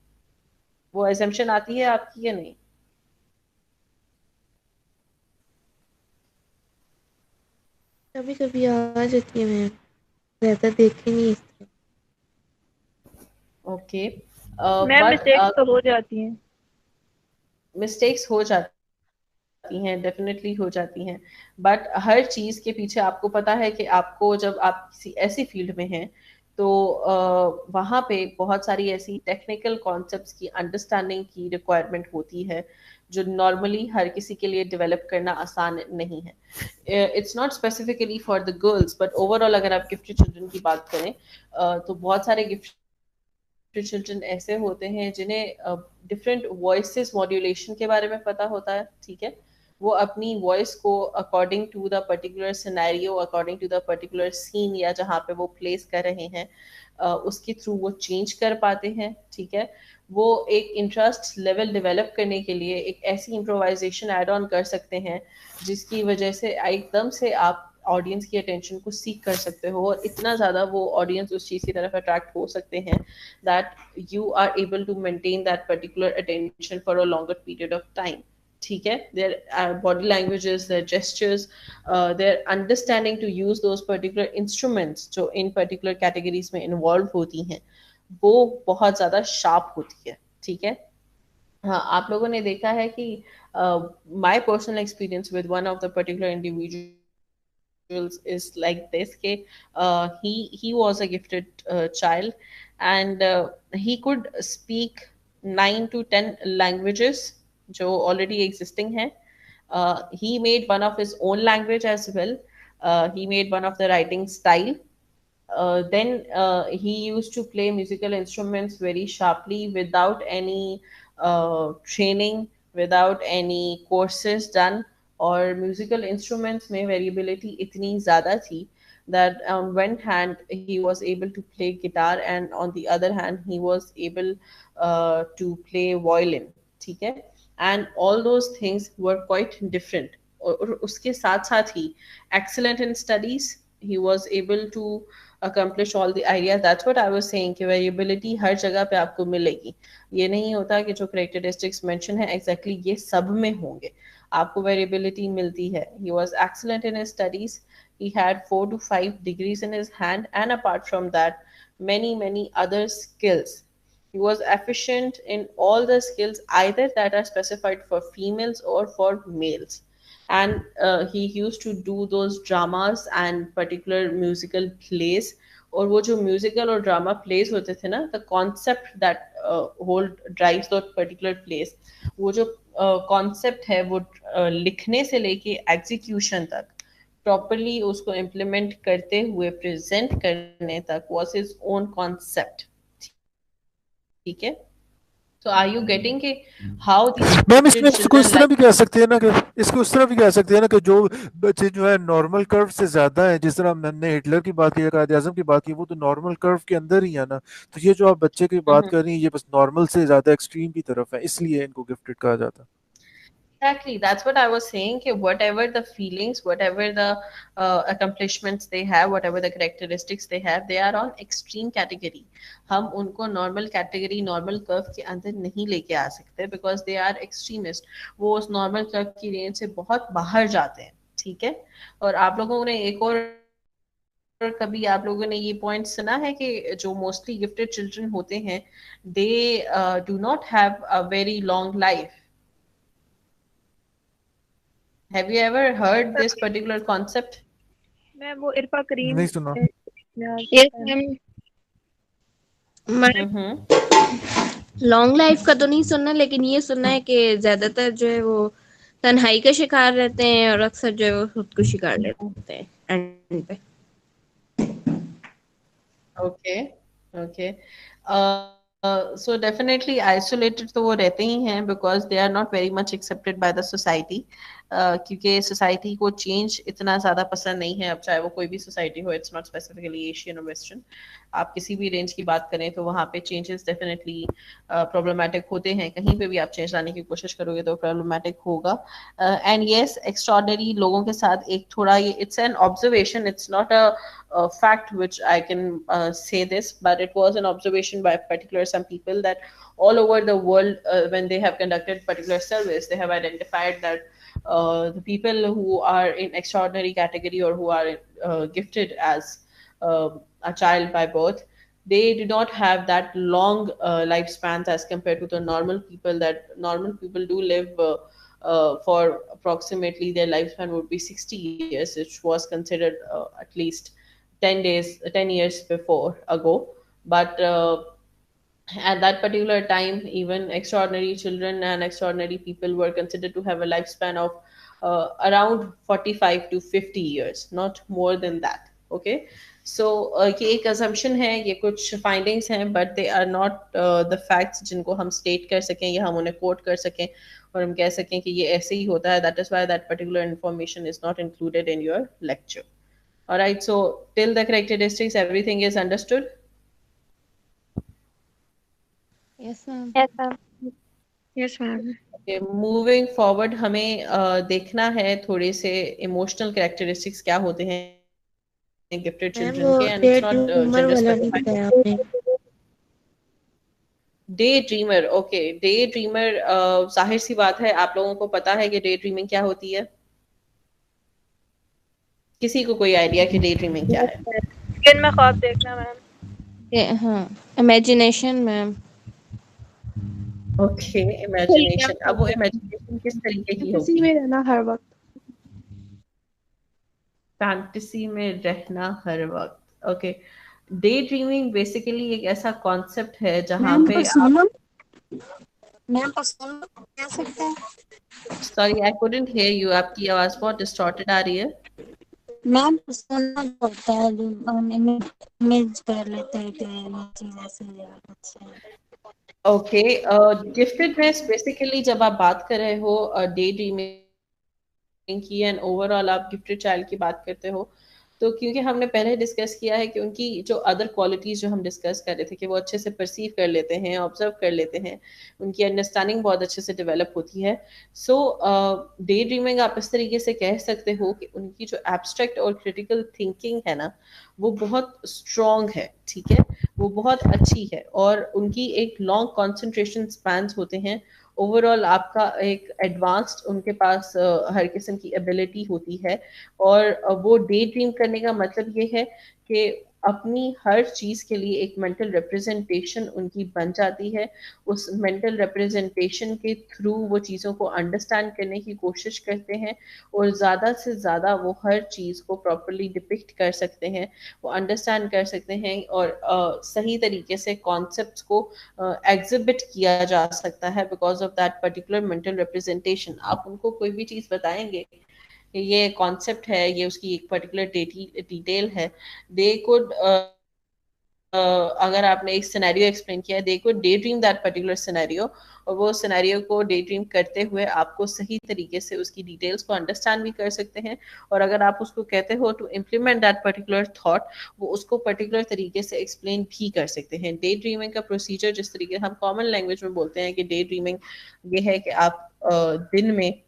वो assumption आती है आपकी या नहीं? कभी कभी आ जाती है, मैं ज्यादा देखी नहीं इस तरह। ओके, मैम मिस्टेक्स तो हो जाती हैं। मिस्टेक्स हो जाती हैं, डेफिनेटली हो जाती हैं, बट हर चीज के पीछे आपको पता है कि आपको, जब आप किसी ऐसी फील्ड में हैं तो वहाँ पे बहुत सारी ऐसी टेक्निकल कॉन्सेप्ट्स की अंडरस्टैंडिंग की रिक्वायरमेंट होती है जो नॉर्मली हर किसी के लिए डेवलप करना आसान नहीं है। It's not specifically for the girls, but overall अगर आप गिफ्टेड चिल्ड्रन की बात करें तो बहुत सारे गिफ्टेड चिल्ड्रन ऐसे होते हैं जिन्हें डिफरेंट वॉइसेस मॉड्यूलेशन के बारे में पता होता है, ठीक है। वो अपनी वॉइस को according to the particular scenario, according to the particular scene या जहाँ पे वो प्लेस कर रहे हैं, उसके थ्रू वो चेंज कर पाते हैं, ठीक है। वो एक इंटरेस्ट लेवल डेवलप करने के लिए एक ऐसी इम्प्रोवाइजेशन ऐड ऑन कर सकते हैं जिसकी वजह से एकदम से आप ऑडियंस की अटेंशन को सीख कर सकते हो, और इतना ज़्यादा वो ऑडियंस उस चीज़ की तरफ अट्रैक्ट हो सकते हैं that you are able to maintain that particular attention for a longer period of time, ठीक है। their body languages, their gestures, their understanding to use those particular instruments जो इन particular categories में involved होती हैं, वो बहुत ज़्यादा sharp होती है, ठीक है। हाँ, आप लोगों ने देखा है कि my personal experience with one of the particular individuals is like this कि he was a gifted child, and he could speak 9 to 10 languages जो already existing है. He made one of his own language as well. He made one of the writing style. Then he used to play musical instruments very sharply without any training, without any courses done. और musical instruments में variability इतनी ज़्यादा थी that on one hand he was able to play guitar and on the other hand he was able to play violin, ठीक है। and all those things were quite different. और उसके साथ साथ ही excellent in studies, he was able to accomplish all the ideas. That's what I was saying कि variability हर जगह पे आपको मिलेगी। ये नहीं होता कि जो characteristics mention है exactly ये सब में होंगे, आपको variability मिलती है। He was excellent in his studies. He had 4 to 5 degrees in his hand, and apart from that many other skills. He was efficient in all the skills either that are specified for females or for males. And he used to do those dramas and particular musical plays. और वो जो musical और drama plays होते थे ना, the concept that whole drives that particular plays, वो जो concept है वो लिखने से लेके execution तक प्रॉपरली उसको इम्प्लीमेंट करते हुए प्रेजेंट करने तक वाज हिज ओन कॉन्सेप्ट। ठीक है, so are you getting कि how these मैम gifted इसको children इस तरह like भी कह सकते हैं ना कि इसको इस तरह भी कह सकते हैं ना कि जो बच्चे जो है नॉर्मल कर्व से ज्यादा है, जिस तरह हमने हिटलर की बात की, कायद आजम की बात की, वो तो नॉर्मल कर्व के अंदर ही है ना। तो ये जो आप बच्चे की बात कर रही हैं, ये बस नॉर्मल से ज्यादा एक्सट्रीम की तरफ है, इसलिए इनको गिफ्टेड कहा जाता है। Exactly, that's what I was saying. कि whatever the feelings, whatever the accomplishments they have, whatever the characteristics they have, they are on extreme category. हम उनको normal category, normal curve के अंदर नहीं लेके आ सकते because they are extremist. वो उस normal curve की range से बहुत बाहर जाते हैं। ठीक है, और आप लोगों ने एक और कभी आप लोगों ने ये पॉइंट सुना है कि जो मोस्टली गिफ्टेड चिल्ड्रन होते हैं they do not have a very long life. Have you ever heard this particular concept? Ma'am वो इरफा करीम नहीं सुना। यस मैम, लॉन्ग लाइफ का तो नहीं सुनना, लेकिन ये सुनना है कि ज्यादातर जो है वो तन्हाई का शिकार रहते हैं और अक्सर जो है वो खुदकुशी कर लेते हैं एंड पे। Okay, okay. So definitely isolated तो वो रहते ही हैं because they are not very much accepted by the society. क्योंकि सोसाइटी को चेंज इतना ज़्यादा पसंद नहीं है। अब चाहे वो कोई भी सोसाइटी हो, इट्स नॉट स्पेसिफिकली एशियन और वेस्टर्न, आप किसी भी रेंज की बात करें तो वहाँ पे चेंजेस डेफिनेटली प्रॉब्लमेटिक होते हैं। कहीं पे भी आप चेंज लाने की कोशिश करोगे तो प्रॉब्लमेटिक होगा। एंड येस, एक्स्ट्रॉर्डनरी लोगों के साथ एक थोड़ा ये it's an observation, it's not a fact which I can say this, but it was an observation by particular some people that all over the world, when they have conducted particular surveys, they have identified that the people who are in extraordinary category or who are gifted as a child by birth, they do not have that long lifespans as compared to the normal people. That normal people do live for approximately, their lifespan would be 60 years, which was considered at least 10 years before ago. But at that particular time, even extraordinary children and extraordinary people were considered to have a lifespan of around 45 to 50 years, not more than that. Okay, so ये एक assumption है, ये कुछ findings हैं, but they are not the facts जिनको हम state कर सकें या हम उन्हें quote कर सकें और हम कह सकें कि ये ऐसे ही होता है. That is why that particular information is not included in your lecture. All right, so till the characteristics, everything is understood? Yes ma'am. Yes ma'am. Yes ma'am. Okay, moving forward, हमें देखना है थोड़े से emotional characteristics क्या होते हैं gifted children के, and it's not gender specified. Day dreamer, okay, day dreamer, जाहिर सी बात है आप लोगों को पता है कि डे ड्रीमिंग क्या होती है? किसी को कोई आइडिया कि डे ड्रीमिंग क्या है? दिन में ख्वाब देखना मैम। हाँ, इमेजिनेशन मैम। Okay, imagination. अब वो इमेजिनेशन किस तरीके की होगी? फैंटेसी में रहना हर वक्त। फैंटेसी में रहना हर वक्त, ओके। डे ड्रीमिंग बेसिकली एक ऐसा कॉन्सेप्ट है जहाँ पे कह सकते हैं। Sorry, I couldn't hear you, आपकी आवाज बहुत डिस्टॉर्टेड आ रही है। मैम सोना होता है जो इमेज कर लेते हैं कि ये चीज ऐसे है। ओके, गिफ्टेडनेस बेसिकली जब आप बात कर रहे हो डे ड्रीमिंग की एंड ओवरऑल आप गिफ्टेड चाइल्ड की बात करते हो, तो क्योंकि हमने पहले डिस्कस किया है कि उनकी जो अदर क्वालिटीज जो हम डिस्कस कर रहे थे कि वो अच्छे से परसीव कर लेते हैं, ऑब्जर्व कर लेते हैं, उनकी अंडरस्टैंडिंग बहुत अच्छे से डेवलप होती है। सो डे ड्रीमिंग आप इस तरीके से कह सकते हो कि उनकी जो एब्स्ट्रैक्ट और क्रिटिकल थिंकिंग है ना, वो बहुत स्ट्रॉन्ग है। ठीक है, वो बहुत अच्छी है और उनकी एक लॉन्ग कॉन्सेंट्रेशन स्पैन्स होते हैं। ओवरऑल आपका एक एडवांस्ड उनके पास हर किस्म की एबिलिटी होती है और वो डे ड्रीम करने का मतलब ये है कि अपनी हर चीज के लिए एक मेंटल रिप्रेजेंटेशन उनकी बन जाती है। उस मेंटल रिप्रेजेंटेशन के थ्रू वो चीज़ों को अंडरस्टैंड करने की कोशिश करते हैं और ज़्यादा से ज़्यादा वो हर चीज़ को प्रॉपरली डिपिक्ट कर सकते हैं, वो अंडरस्टैंड कर सकते हैं और सही तरीके से कॉन्सेप्ट्स को एग्जिबिट किया जा सकता है because of that particular mental representation. आप उनको कोई भी चीज़ बताएंगे ये कॉन्सेप्ट है, ये उसकी एक पर्टिकुलर डिटेल है, दे कुड अगर आपने एक सिनेरियो एक्सप्लेन किया है, they could day dream that particular scenario, और वो सिनेरियो को डे ड्रीम करते हुए आपको सही तरीके से उसकी डिटेल्स को अंडरस्टैंड भी कर सकते हैं, और अगर आप उसको कहते हो to implement that particular thought, वो उसको पर्टिकुलर तरीके से एक्सप्लेन भी कर सकते हैं। डे ड्रीमिंग का प्रोसीजर जिस तरीके से हम कॉमन लैंग्वेज में बोलते हैं कि डे ड्रीमिंग ये है कि आप दिन में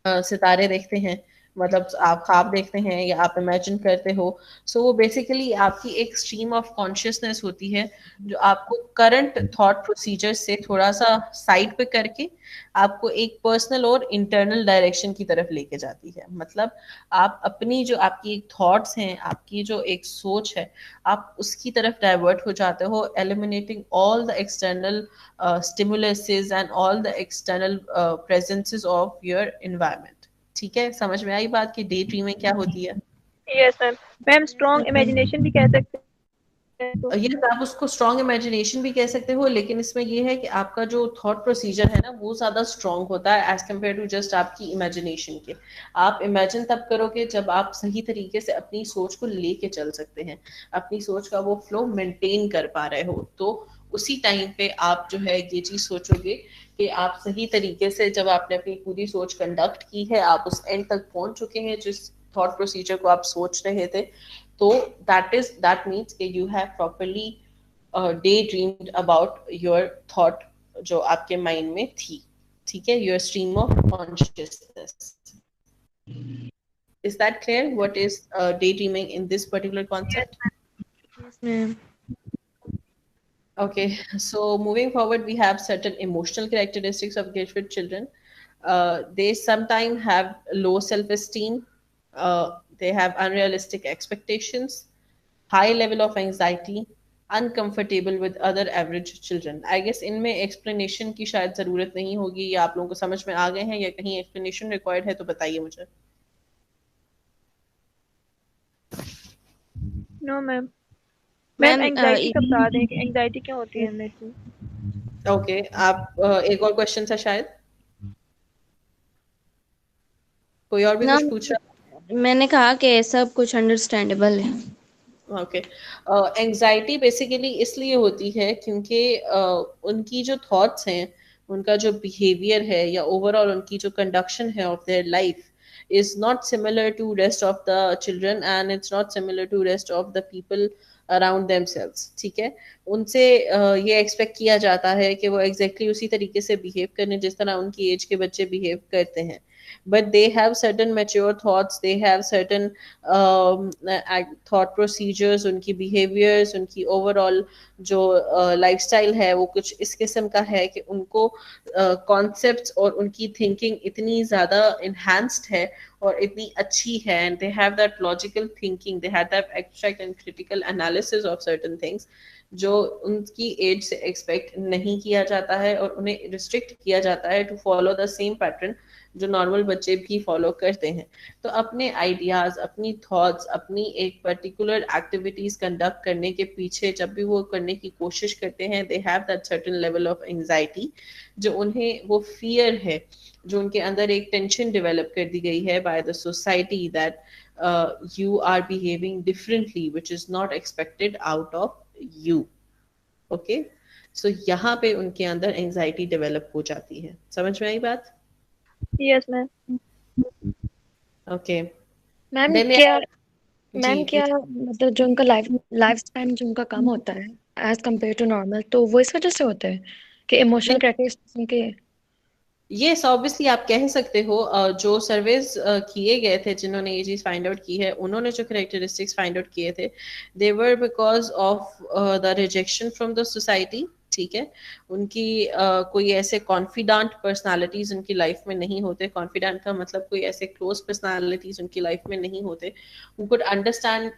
सितारे देखते हैं, मतलब आप ख्वाब देखते हैं या आप इमेजिन करते हो, सो वो बेसिकली आपकी एक स्ट्रीम ऑफ कॉन्शियसनेस होती है जो आपको करंट थॉट प्रोसीजर से थोड़ा सा साइड पे करके आपको एक पर्सनल और इंटरनल डायरेक्शन की तरफ लेके जाती है। मतलब आप अपनी जो आपकी एक थॉट्स हैं, आपकी जो एक सोच है, आप उसकी तरफ डाइवर्ट हो जाते हो, eliminating all the external stimuluses and all the external presences of your environment. ठीक है, समझ में आई बात कि डे ड्रीमिंग क्या होती है? Yes ma'am. Ma'am strong imagination भी कह सकते हैं तो। ये आप उसको स्ट्रॉन्ग इमेजिनेशन भी कह सकते हो, लेकिन इसमें ये है कि आपका जो थॉट प्रोसीजर है ना वो ज्यादा स्ट्रॉन्ग होता है एज कम्पेयर टू जस्ट आपकी इमेजिनेशन के। आप इमेजिन तब करोगे जब आप सही तरीके से अपनी सोच को लेके चल सकते हैं, अपनी सोच का वो फ्लो मेंटेन कर पा रहे हो, तो उसी टाइम पे आप जो है ये चीज सोचोगे कि आप सही तरीके से जब आपने अपनी पूरी सोच कंडक्ट की है, आप उस एंड तक पहुंच चुके हैं जिस थॉट प्रोसीजर को आप सोच रहे थे, तो that means कि you have properly daydreamed about your thought जो आपके माइंड में थी। ठीक है, your stream of consciousness. Is that clear? What is daydreaming in this particular concept? Yes, ma'am. Okay, so moving forward, we have certain emotional characteristics of gifted children. They sometimes have low self-esteem. They have unrealistic expectations, high level of anxiety, uncomfortable with other average children. I guess इनमें explanation की शायद ज़रूरत नहीं होगी, या आप लोगों को समझ में आ गए हैं, या कहीं explanation required है तो बताइए मुझे। No ma'am. Ma'am ma'am anxiety का बता दें कि एंजाइटी क्या होती है अंदर से। ओके, आप एक और क्वेश्चन था शायद, कोई और भी ना कुछ पूछ रहा? मैंने कहा कि सब कुछ अंडरस्टैंडेबल है। ओके, एंजाइटी बेसिकली इसलिए होती है क्योंकि उनकी जो थॉट्स हैं, उनका जो बिहेवियर है, या ओवरऑल उनकी जो कंडक्शन है of their life is not similar to rest of the children and it's not similar to rest of the people around themselves. ठीक है, उनसे ये एक्सपेक्ट किया जाता है कि वो एग्जैक्टली उसी तरीके से बिहेव करें जिस तरह उनकी एज के बच्चे बिहेव करते हैं, but they have certain mature thoughts, they have certain thought procedures, उनकी behaviors, उनकी overall जो lifestyle है वो कुछ इस किस्म का है कि उनको concepts और उनकी thinking इतनी ज़्यादा enhanced है और इतनी अच्छी है, and they have that logical thinking, they have that abstract and critical analysis of certain things जो उनकी एज से एक्सपेक्ट नहीं किया जाता है, और उन्हें रिस्ट्रिक्ट किया जाता है to follow the same pattern जो नॉर्मल बच्चे भी फॉलो करते हैं। तो अपने आइडियाज, अपनी थॉट्स, अपनी एक पर्टिकुलर एक्टिविटीज कंडक्ट करने के पीछे जब भी वो करने की कोशिश करते हैं, they have that certain level of anxiety, जो उन्हें वो फियर है, जो उनके अंदर एक टेंशन डेवलप कर दी गई है by the society that you are behaving differently which is not expected out of you. Okay, so यहाँ पे उनके अंदर एंजाइटी डेवलप हो जाती है। समझ में आई बात? Yes ma'am. Okay ma'am Then क्या जी क्या मतलब जो उनका लाइफ स्पैन जो उनका कम होता है एज कम्पेयर टू नॉर्मल, तो वो इस वजह से होता है कि इमोशनल कैरेक्टरिस्टिक्स उनके। यस, ऑब्वियसली आप कह सकते हो। जो सर्वेज किए गए थे जिन्होंने ये चीज फाइंड आउट की है, उन्होंने जो कैरेक्टरिस्टिक्स फाइंड आउट किए थे, they were because of the rejection from the society. ठीक है, उनकी कोई ऐसे कॉन्फिडेंट पर्सनालिटीज उनकी लाइफ में नहीं होते। कॉन्फिडेंट का मतलब कोई ऐसे क्लोज पर्सनालिटीज उनकी लाइफ में नहीं होते who could understand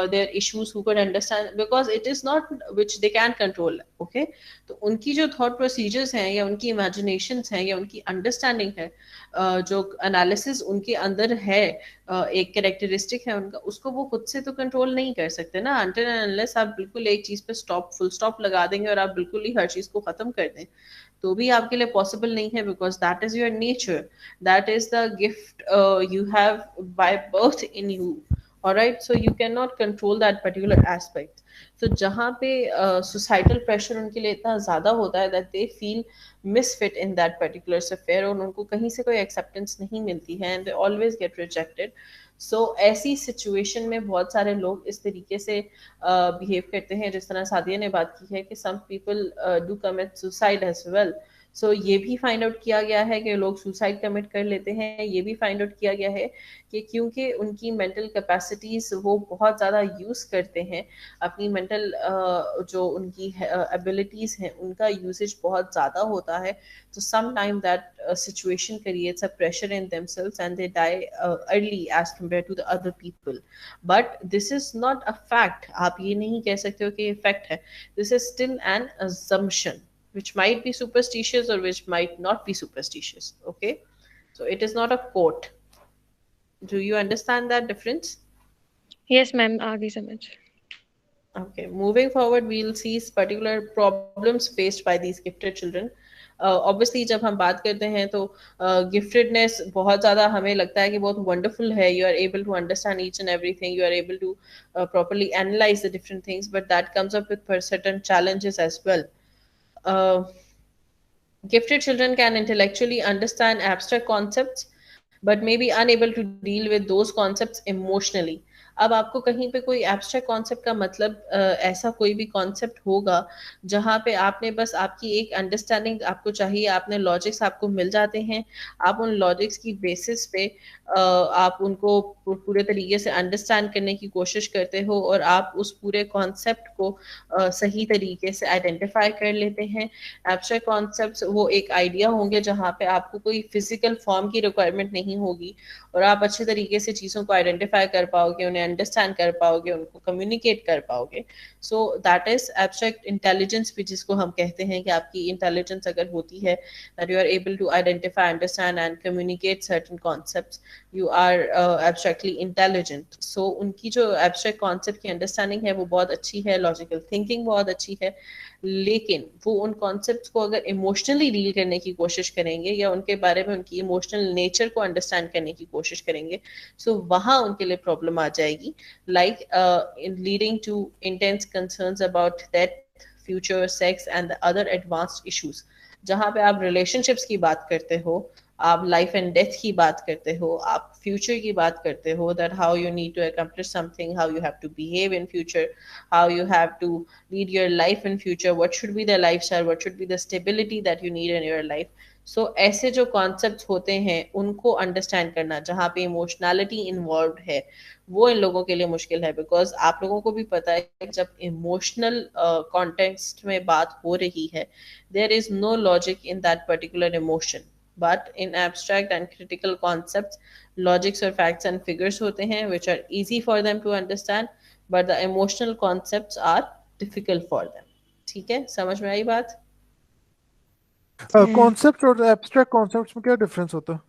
their issues, who could understand, because it is not which they can control. Okay, तो उनकी जो थॉट प्रोसीजर्स हैं, या उनकी इमेजिनेशंस हैं, या उनकी अंडरस्टैंडिंग है, जो एनालिसिस उनके अंदर है, एक कैरेक्टरिस्टिक है उनका, उसको वो खुद से तो कंट्रोल नहीं कर सकते ना, until and unless आप बिल्कुल एक चीज पे फुल स्टॉप लगा देंगे और आप बिल्कुल ही हर चीज को खत्म कर दें, तो भी आपके लिए पॉसिबल नहीं है, because that is your nature, that is the gift you have by birth in you. All right, so you cannot control that particular aspect. तो जहाँ पे societal pressure उनके लिए इतना ज़्यादा होता है that they feel misfit in that particular sphere, और उनको कहीं से कोई acceptance नहीं मिलती है, and they always get rejected. So ऐसी situation में बहुत सारे लोग इस तरीके से behave करते हैं, जिस तरह सादिया ने बात की है कि some people do commit suicide as well. सो ये भी फाइंड आउट किया गया है कि लोग सुसाइड कमिट कर लेते हैं। ये भी फाइंड आउट किया गया है कि क्योंकि उनकी मेंटल कैपेसिटीज वो बहुत ज़्यादा यूज़ करते हैं, अपनी मेंटल जो उनकी एबिलिटीज़ हैं उनका यूसेज बहुत ज़्यादा होता है, तो some time that situation creates a pressure in themselves and they die early age compare to the other people. But this is not a fact. आप ये नहीं कह सकते हो कि ये फैक्ट है। This is still an assumption which might be superstitious or which might not be superstitious. Okay, so it is not a quote. Do you understand that difference? Yes ma'am, आगे समझ। Okay, moving forward we'll see particular problems faced by these gifted children. Obviously जब हम बात करते हैं तो giftedness बहुत ज़्यादा हमें लगता है कि बहुत wonderful है, you are able to understand each and everything, you are able to properly analyze the different things, but that comes up with certain challenges as well. Gifted children can intellectually understand abstract concepts but may be unable to deal with those concepts emotionally. अब आपको कहीं पे कोई एब्स्ट्रैक्ट कॉन्सेप्ट का मतलब ऐसा कोई भी कॉन्सेप्ट होगा जहाँ पे आपने बस आपकी एक अंडरस्टैंडिंग आपको चाहिए, आपने लॉजिक्स आपको मिल जाते हैं, आप उन लॉजिक्स की बेसिस पे आप उनको पूरे तरीके से अंडरस्टैंड करने की कोशिश करते हो और आप उस पूरे कॉन्सेप्ट को सही तरीके से आइडेंटिफाई कर लेते हैं। एब्स्ट्रैक्ट कॉन्सेप्ट्स वो एक आइडिया होंगे जहाँ पे आपको कोई फिजिकल फॉर्म की रिक्वायरमेंट नहीं होगी और आप अच्छे तरीके से चीज़ों को आइडेंटिफाई कर पाओगे, उन्हें अंडरस्टैंड कर पाओगे, उनको कम्युनिकेट कर पाओगे। So that is abstract intelligence भी, जिसको हम कहते हैं कि आपकी इंटेलिजेंस अगर होती है, that you are able to identify, understand and communicate certain concepts, you are abstractly intelligent. So उनकी जो एब्स्ट्रैक्ट कॉन्सेप्ट की अंडरस्टैंडिंग है वो बहुत अच्छी है, लॉजिकल थिंकिंग बहुत अच्छी है, लेकिन वो उन कॉन्सेप्ट्स को अगर इमोशनली डील करने की कोशिश करेंगे या उनके बारे में उनकी इमोशनल नेचर को अंडरस्टैंड करने की कोशिश करेंगे, सो वहाँ उनके लिए प्रॉब्लम आ जाएगी, like leading to intense concerns about death, future, sex and the other advanced issues. जहाँ पे आप रिलेशनशिप्स की बात करते हो, आप लाइफ एंड डेथ की बात करते हो, आप फ्यूचर की बात करते हो, that how you need to accomplish something, how you have to behave in future, how you have to lead your life in future, what should be the lifestyle, what should be the stability that you need in your life. So ऐसे जो कॉन्सेप्ट्स होते हैं उनको अंडरस्टैंड करना जहाँ पे इमोशनैलिटी इन्वॉल्व है, वो इन लोगों के लिए मुश्किल है, बिकॉज आप लोगों को भी पता है कि जब इमोशनल कॉन्टेक्स्ट में बात हो रही है, there is no logic in that particular emotion. But in abstract and critical concepts, logics or facts and figures होते हैं which are easy for them to understand, but the emotional concepts are difficult for them. ठीक है, समझ में आई बात? कॉन्सेप्ट और एब्स्ट्रैक्ट कॉन्सेप्ट्स में क्या डिफरेंस होता है?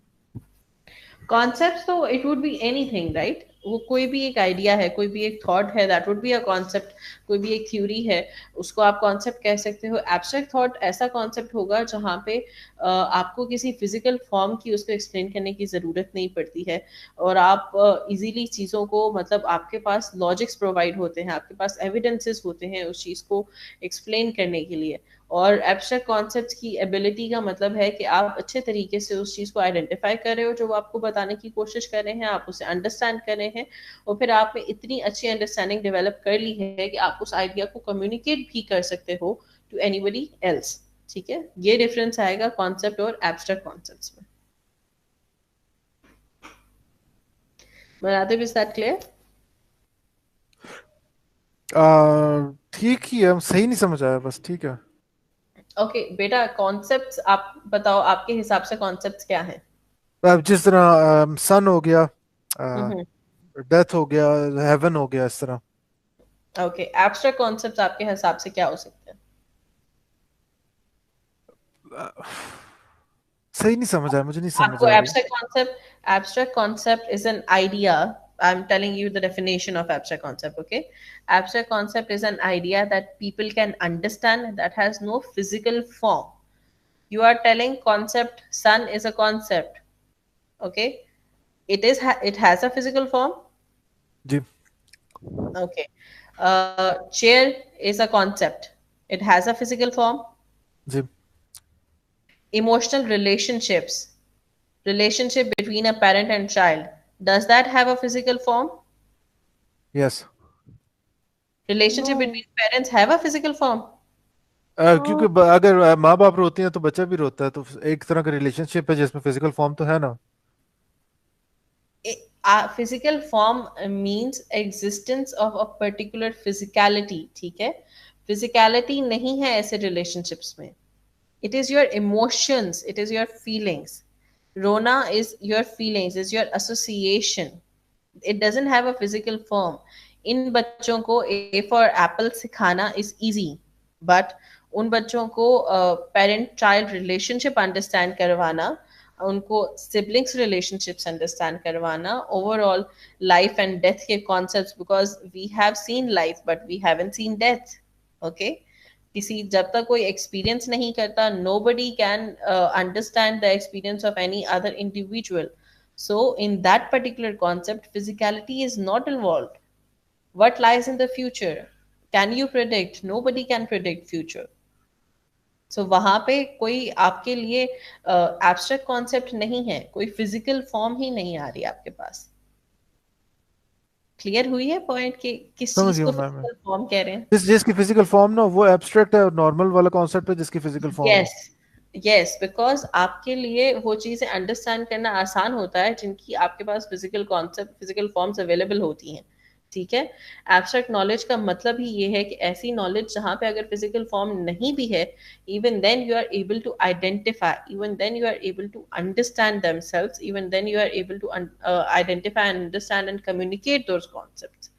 कॉन्सेप्ट तो it would be anything, right? वो कोई भी एक आइडिया है, कोई भी एक थॉट है, that would be a concept. कोई भी एक थ्योरी है, उसको आप कॉन्सेप्ट कह सकते हो। एब्स्ट्रैक्ट थॉट ऐसा कॉन्सेप्ट होगा जहाँ पे आपको किसी फिजिकल फॉर्म की उसको एक्सप्लेन करने की ज़रूरत नहीं पड़ती है और आप इजीली चीज़ों को, मतलब आपके पास लॉजिक्स प्रोवाइड होते हैं, आपके पास एविडेंसेस होते हैं उस चीज़ को एक्सप्लेन करने के लिए। और एब्स्ट्रैक्ट कॉन्सेप्ट्स की एबिलिटी का मतलब है कि आप अच्छे तरीके से उस चीज़ को आइडेंटिफाई कर रहे हो जो वो आपको बताने की कोशिश कर रहे हैं, आप उसे अंडरस्टैंड कर रहे हैं और फिर आप में इतनी अच्छी अंडरस्टैंडिंग डेवलप कर ली है कि आप उस आइडिया को कम्युनिकेट भी कर सकते हो टू एनीबडी एल्स। ठीक है, ये डिफरेंस आएगा कॉन्सेप्ट और एब्स्ट्रैक्ट कॉन्सेप्ट्स में। Manadev, is that clear? ठीक ही है, सही नहीं समझ आया बस। ठीक है, ओके बेटा, कॉन्सेप्ट्स आप बताओ, आपके हिसाब से कॉन्सेप्ट्स क्या हैं? अब जिस तरह सन हो गया, डेथ हो गया, हेवन हो गया, इस तरह। ओके, एब्स्ट्रैक्ट कॉन्सेप्ट्स आपके हिसाब से क्या हो सकते हैं? सही नहीं समझ आया, मुझे नहीं समझ आपको आ रही। Abstract concept is an idea. I'm telling you the definition of abstract concept, okay? Abstract concept is an idea that people can understand that has no physical form. You are telling concept sun is a concept. Okay, it has a physical form. जी Okay. Chair is a concept. It has a physical form. जी Emotional relationship between a parent and child, does that have a physical form? Yes Relationship No. between parents have a physical form? क्योंकि हाँ अगर माँ बाप रोते हैं तो बच्चा भी रोता है, तो एक तरह का रिलेशनशिप है जिसमें फिजिकल फॉर्म तो है ना। Physical form means existence of a particular physicality. ठीक है, physicality नहीं है ऐसे relationships में. It is your emotions, it is your feelings. Rona is your feelings, is your association. It doesn't have a physical form. इन बच्चों को A for apple सिखाना is easy, but उन बच्चों को parent child relationship understand करवाना, उनको siblings relationships understand करवाना, overall life and death के concepts, because we have seen life but we haven't seen death. Okay, किसी जब तक कोई एक्सपीरियंस नहीं करता, nobody can understand the experience of any other individual. So in that particular concept, physicality is not involved. What lies in the future? Can you predict? Nobody can predict future. So वहां पे कोई आपके लिए एब्स्ट्रैक्ट कॉन्सेप्ट नहीं है, कोई फिजिकल फॉर्म ही नहीं आ रही आपके पास. क्लियर हुई है पॉइंट कि किस समझ चीज गया को मैं फिजिकल फॉर्म कह रहे हैं? जिसकी फिजिकल फॉर्म ना वो एब्स्ट्रैक्ट है, और नॉर्मल वाला कॉन्सेप्ट है जिसकी फिजिकल फॉर्म है। यस यस, बिकॉज आपके लिए वो चीजें अंडरस्टैंड करना आसान होता है जिनकी आपके पास physical concept, physical forms available होती हैं. ठीक है, एब्स्ट्रैक्ट नॉलेज का मतलब ही ये है कि ऐसी नॉलेज जहां पे अगर फिजिकल फॉर्म नहीं भी है, even then you are able to identify, even then you are able to understand themselves, even then you are able to identify and understand and communicate those concepts.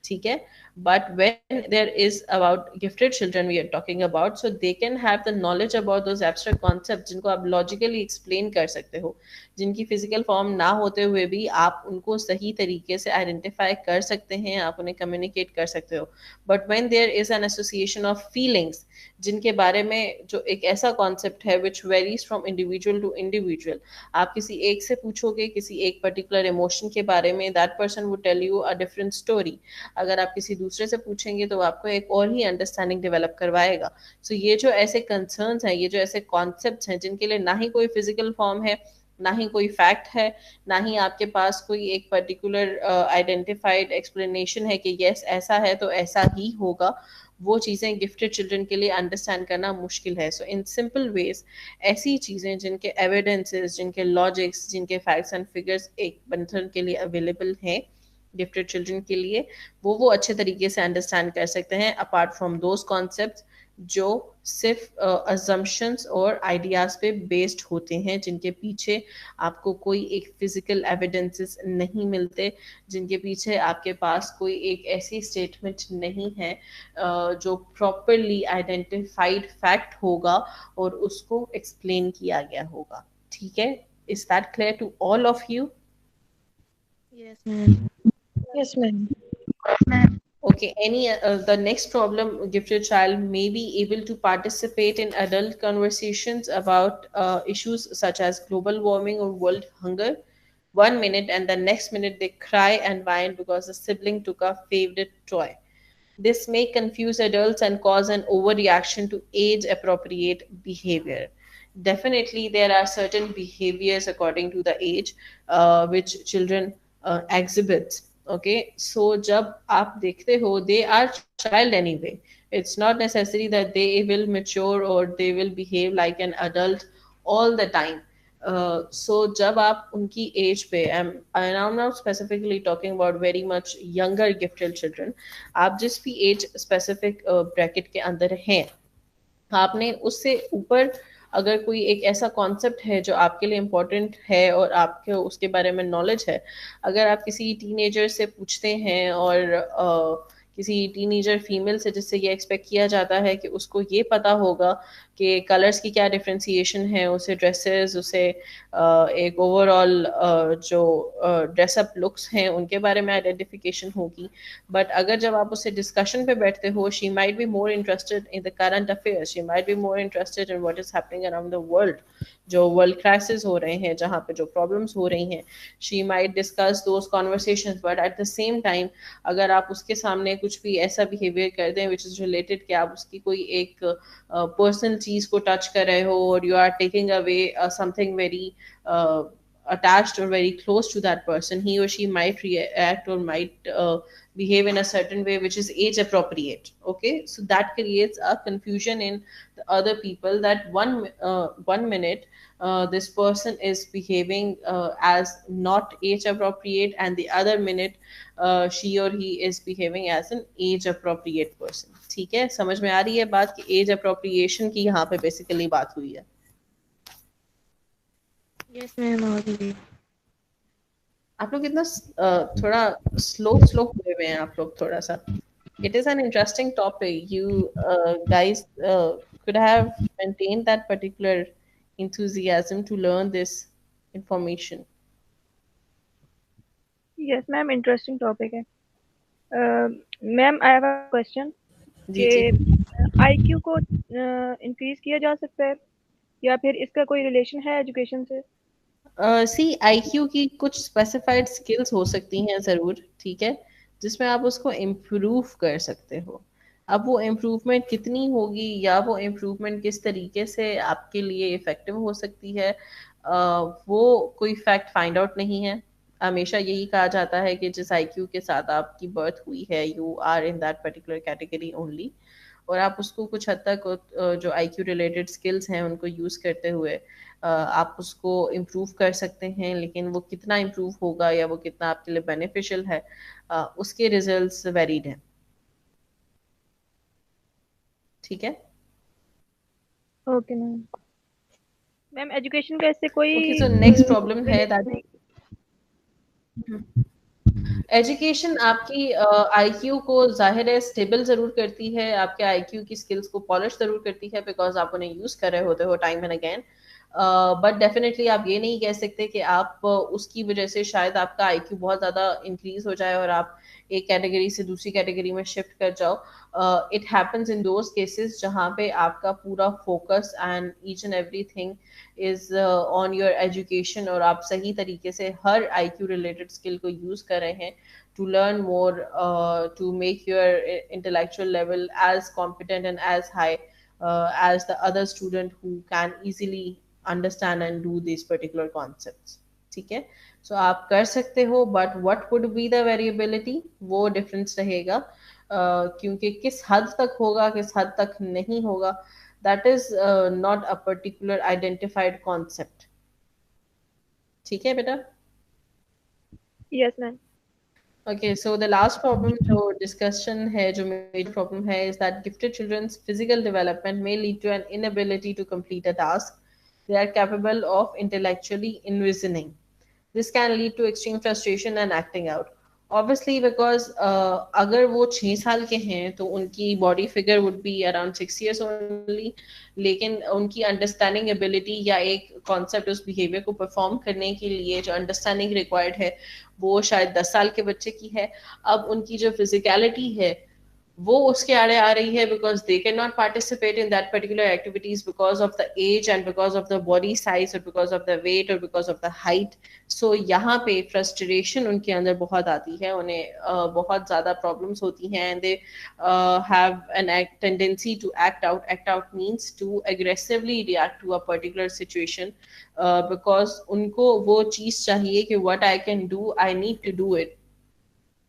ठीक है, but when there is about gifted children we are talking about, so they can have the knowledge about those abstract concepts जिनको आप logically explain कर सकते हो, जिनकी physical form ना होते हुए भी आप उनको सही तरीके से identify कर सकते हैं, आप उन्हें communicate कर सकते हो. But when there is an association of feelings, जिनके बारे में जो एक ऐसा concept है which varies from individual to individual, आप किसी एक से पूछोगे किसी एक particular emotion के बारे में, that person would tell you a different story. अगर आप किसी दूसरे से पूछेंगे तो आपको एक और ही अंडरस्टैंडिंग डेवलप करवाएगा. सो ये जो ऐसे कंसर्न्स हैं, ये जो ऐसे कॉन्सेप्ट्स हैं जिनके लिए ना ही कोई फिजिकल फॉर्म है, ना ही कोई फैक्ट है, ना ही आपके पास कोई एक पर्टिकुलर आइडेंटिफाइड एक्सप्लेनेशन है कि यस ऐसा है तो ऐसा ही होगा, वो चीज़ें गिफ्टेड चिल्ड्रन के लिए अंडरस्टैंड करना मुश्किल है. सो इन सिंपल वेज ऐसी चीज़ें जिनके एविडेंसेस, जिनके लॉजिक्स, जिनके फैक्ट्स एंड फिगर्स एक बंधन के लिए अवेलेबल हैं गिफ्टेड चिल्ड्रन के लिए, वो अच्छे तरीके से अंडरस्टैंड कर सकते हैं, अपार्ट फ्रॉम दोज कॉन्सेप्ट्स जो सिर्फ अजम्पशंस और आइडियाज पे बेस्ड होते हैं, जिनके पीछे आपको कोई एक फिजिकल एविडेंसेस नहीं मिलते, जिनके पीछे आपके पास कोई एक ऐसी स्टेटमेंट नहीं है जो प्रॉपरली आइडेंटिफाइड फैक्ट होगा और उसको एक्सप्लेन किया गया होगा. ठीक है, is that clear to all of you? Yes, ma'am. Yes, ma'am. Okay, the next problem, gifted child may be able to participate in adult conversations about issues such as global warming or world hunger. 1 minute and the next minute they cry and whine because a sibling took a favorite toy. This may confuse adults and cause an overreaction to age appropriate behavior. Definitely there are certain behaviors according to the age which children exhibit. Okay, so जब आप देखते हो, they are child anyway, it's not necessary that they will mature or they will behave like an adult all the time. So जब आप उनकी एज पे, I'm not specifically talking about very much younger gifted children, आप जिस भी एज स्पेसिफिक ब्रैकेट के अंदर हैं, आपने उससे ऊपर अगर कोई एक ऐसा कॉन्सेप्ट है जो आपके लिए इम्पोर्टेंट है और आपके उसके बारे में नॉलेज है, अगर आप किसी टीनेजर से पूछते हैं और किसी टीनेजर फीमेल से जिससे ये एक्सपेक्ट किया जाता है कि उसको ये पता होगा कि कलर्स की क्या डिफ्रेंसिएशन है, उसे ड्रेसेस, उसे एक ओवरऑल जो ड्रेसअप लुक्स हैं उनके बारे में आइडेंटिफिकेशन होगी। बट अगर जब आप उससे डिस्कशन पे बैठते हो, she might be more interested in the current affairs, she might be more interested in what is happening around the world, जो वर्ल्ड क्राइसिस हो रहे हैं, जहाँ पे जो प्रॉब्लम्स हो रही हैं, she might discuss those conversations. But at the same time अगर आप उसके सामने कुछ भी ऐसा बिहेवियर कर दें विच इज़ रिलेटेड कि आप उसकी कोई एक पर्सनल चीज़ को टच कर रहे हो, और you are taking away something very attached or very close to that person, he or she might react or might behave in a certain way which is age appropriate. Okay, so that creates a confusion in the other people, that one minute this person is behaving as not age appropriate, and the other minute she or he is behaving as an age appropriate person. ठीक है, समझ में आ रही है बात कि age appropriation की यहाँ पे बेसिकली बात हुई है। यस मैम, आ रही है। आप लोग इतना थोड़ा स्लो हुए हुए हैं आप लोग थोड़ा सा। It is an interesting topic. You guys could have maintained that particular enthusiasm to learn this information. Yes, ma'am. Interesting topic है। Ma'am, I have a question जी जी। कि IQ को इंक्रीज किया जा सकता है या फिर इसका कोई रिलेशन है एजुकेशन से? सी IQ की कुछ स्पेसिफाइड स्किल्स हो सकती हैं ज़रूर, ठीक है, जिसमें आप उसको इम्प्रूव कर सकते हो। अब वो इम्प्रूवमेंट कितनी होगी या वो इम्प्रूवमेंट किस तरीके से आपके लिए इफ़ेक्टिव हो सकती है, वो कोई फैक्ट फाइंड आउट नहीं है। हमेशा यही कहा जाता है कि जिस IQ के साथ आपकी बर्थ हुई है, you are in that particular category only, और आप उसको कुछ हद तक जो IQ रिलेटेड स्किल्स हैं उनको यूज़ करते हुए आप उसको इम्प्रूव कर सकते हैं। लेकिन वो कितना इम्प्रूव होगा या वो कितना आपके लिए बेनिफिशियल है, उसके रिजल्ट्स वेरीड हैं। ठीक है, ओके मैम। मैम, एजुकेशन का इससे कोई ओके, सो नेक्स्ट प्रॉब्लम है दैट एजुकेशन आपकी IQ को जाहिर है स्टेबल जरूर करती है, आपके IQ की स्किल्स को पॉलिश जरूर करती है, बिकॉज आप उन्हें यूज कर रहे होते हो time and again. But definitely आप ये नहीं कह सकते कि आप उसकी वजह से शायद आपका IQ बहुत ज़्यादा इंक्रीज हो जाए और आप एक कैटेगरी से दूसरी कैटेगरी में शिफ्ट कर जाओ। It happens in those cases जहाँ पे आपका पूरा focus and each and everything is on your education, और आप सही तरीके से हर IQ रिलेटेड स्किल को यूज कर रहे हैं to learn more, to make your intellectual level as competent and as high as the other student who can easily understand and do these particular concepts. ठीक है, so आप कर सकते हो, but what would be the variability, वो difference रहेगा, क्योंकि किस हद तक होगा किस हद तक नहीं होगा, that is not a particular identified concept. ठीक है बेटा? Yes ma'am. Okay, so the last problem जो discussion है, जो major problem है, is that gifted children's physical development may lead to an inability to complete a task they are capable of intellectually envisioning. This can lead to extreme frustration and acting out. Obviously, because अगर वो 6 साल के हैं तो उनकी body figure would be around 6 years only, लेकिन उनकी अंडरस्टैंडिंग एबिलिटी या एक कॉन्सेप्ट उस बिहेवियर को परफॉर्म करने के लिए जो अंडरस्टैंडिंग रिक्वायर्ड है वो शायद 10 साल के बच्चे की है। अब उनकी जो फिजिकलिटी है वो उसके आड़े आ रही है because they can not participate in that particular activities because of the age and because of the body size और बिकॉज ऑफ द वेट और because of the height. So यहाँ पे फ्रस्ट्रेशन उनके अंदर बहुत आती है, उन्हें बहुत ज्यादा प्रॉब्लम्स होती हैं, and they have an tendency to act out. Act out means to aggressively react to a particular situation because उनको वो चीज चाहिए कि what I can do I need to do it,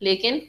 लेकिन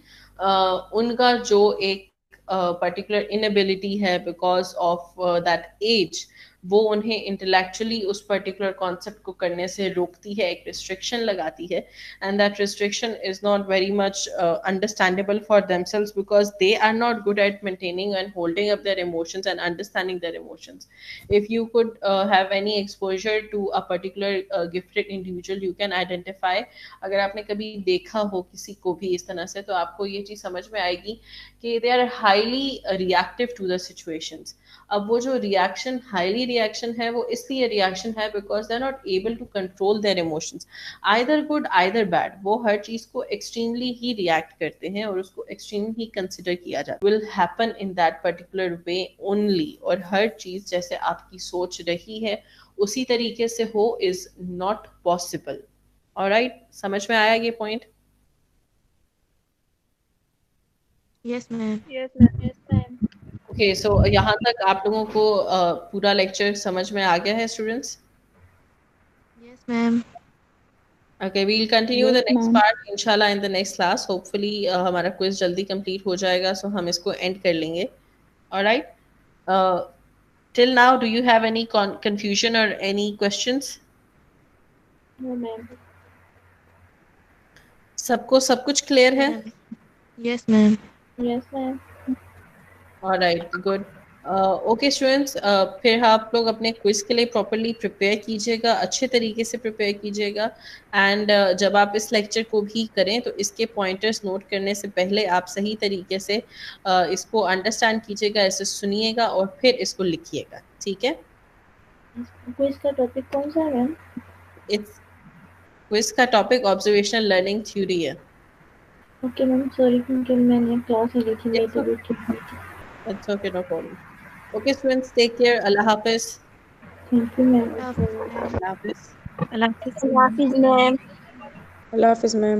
उनका जो एक पर्टिकुलर इनएबिलिटी है बिकॉज ऑफ दैट एज, वो उन्हें इंटेलेक्चुअली उस पर्टिकुलर कॉन्सेप्ट को करने से रोकती है, एक रिस्ट्रिक्शन लगाती है, and that restriction is not very much understandable for themselves because they are not good at maintaining and holding up their emotions and understanding their emotions. If you could have any exposure to a particular gifted individual, you can identify. अगर आपने कभी देखा हो किसी को भी इस तरह से, तो आपको ये चीज समझ में आएगी कि they are highly reactive to the situations. अब वो जो रिएक्शन, हाईली रिएक्शन है, वो इसलिए रिएक्शन है because they are not able to control their emotions, either good either bad. वो हर चीज को एक्सट्रीमली ही रिएक्ट करते हैं और उसको एक्सट्रीम ही कंसिडर किया जाता है। Will happen in that particular way only, और हर चीज जैसे आपकी सोच रही है उसी तरीके से हो इज नॉट पॉसिबल। ऑलराइट, समझ में आया ये point? Yes ma'am. Yes ma'am. Okay, so यहाँ तक आप लोगों को पूरा लेक्चर समझ में आ गया है students? Yes ma'am. Okay, we'll continue the next part inshallah in the next class. Hopefully हमारा quiz जल्दी complete हो जाएगा, so हम इसको end कर लेंगे. All right. Till now, do you have any confusion or any questions? No ma'am. सबको सब कुछ clear है? Yes ma'am. Yes ma'am. All right, good. Okay students, फिर आप लोग अपने क्विज के लिए प्रॉपरली प्रिपेयर कीजिएगा, अच्छे तरीके से प्रिपेयर कीजिएगा। एंड जब आप इस लेक्चर को भी करें तो इसके पॉइंटर्स नोट करने से पहले आप सही तरीके से इसको अंडरस्टैंड कीजिएगा, इसे सुनिएगा और फिर इसको लिखिएगा, ठीक है? क्विज का टॉपिक कौन सा है मैम? क्विज का टॉपिक ऑब्जर्वेशनल लर्निंग थ्योरी है। ओके मैम, सॉरी क्योंकि मैंने क्लास में देखी नहीं तो देख के। It's okay, no problem. Okay students, take care. Allah Hafiz. Thank you ma'am. Allah Hafiz. अल्लाह हाफिज मैम। अल्लाह हाफिज़ मैम।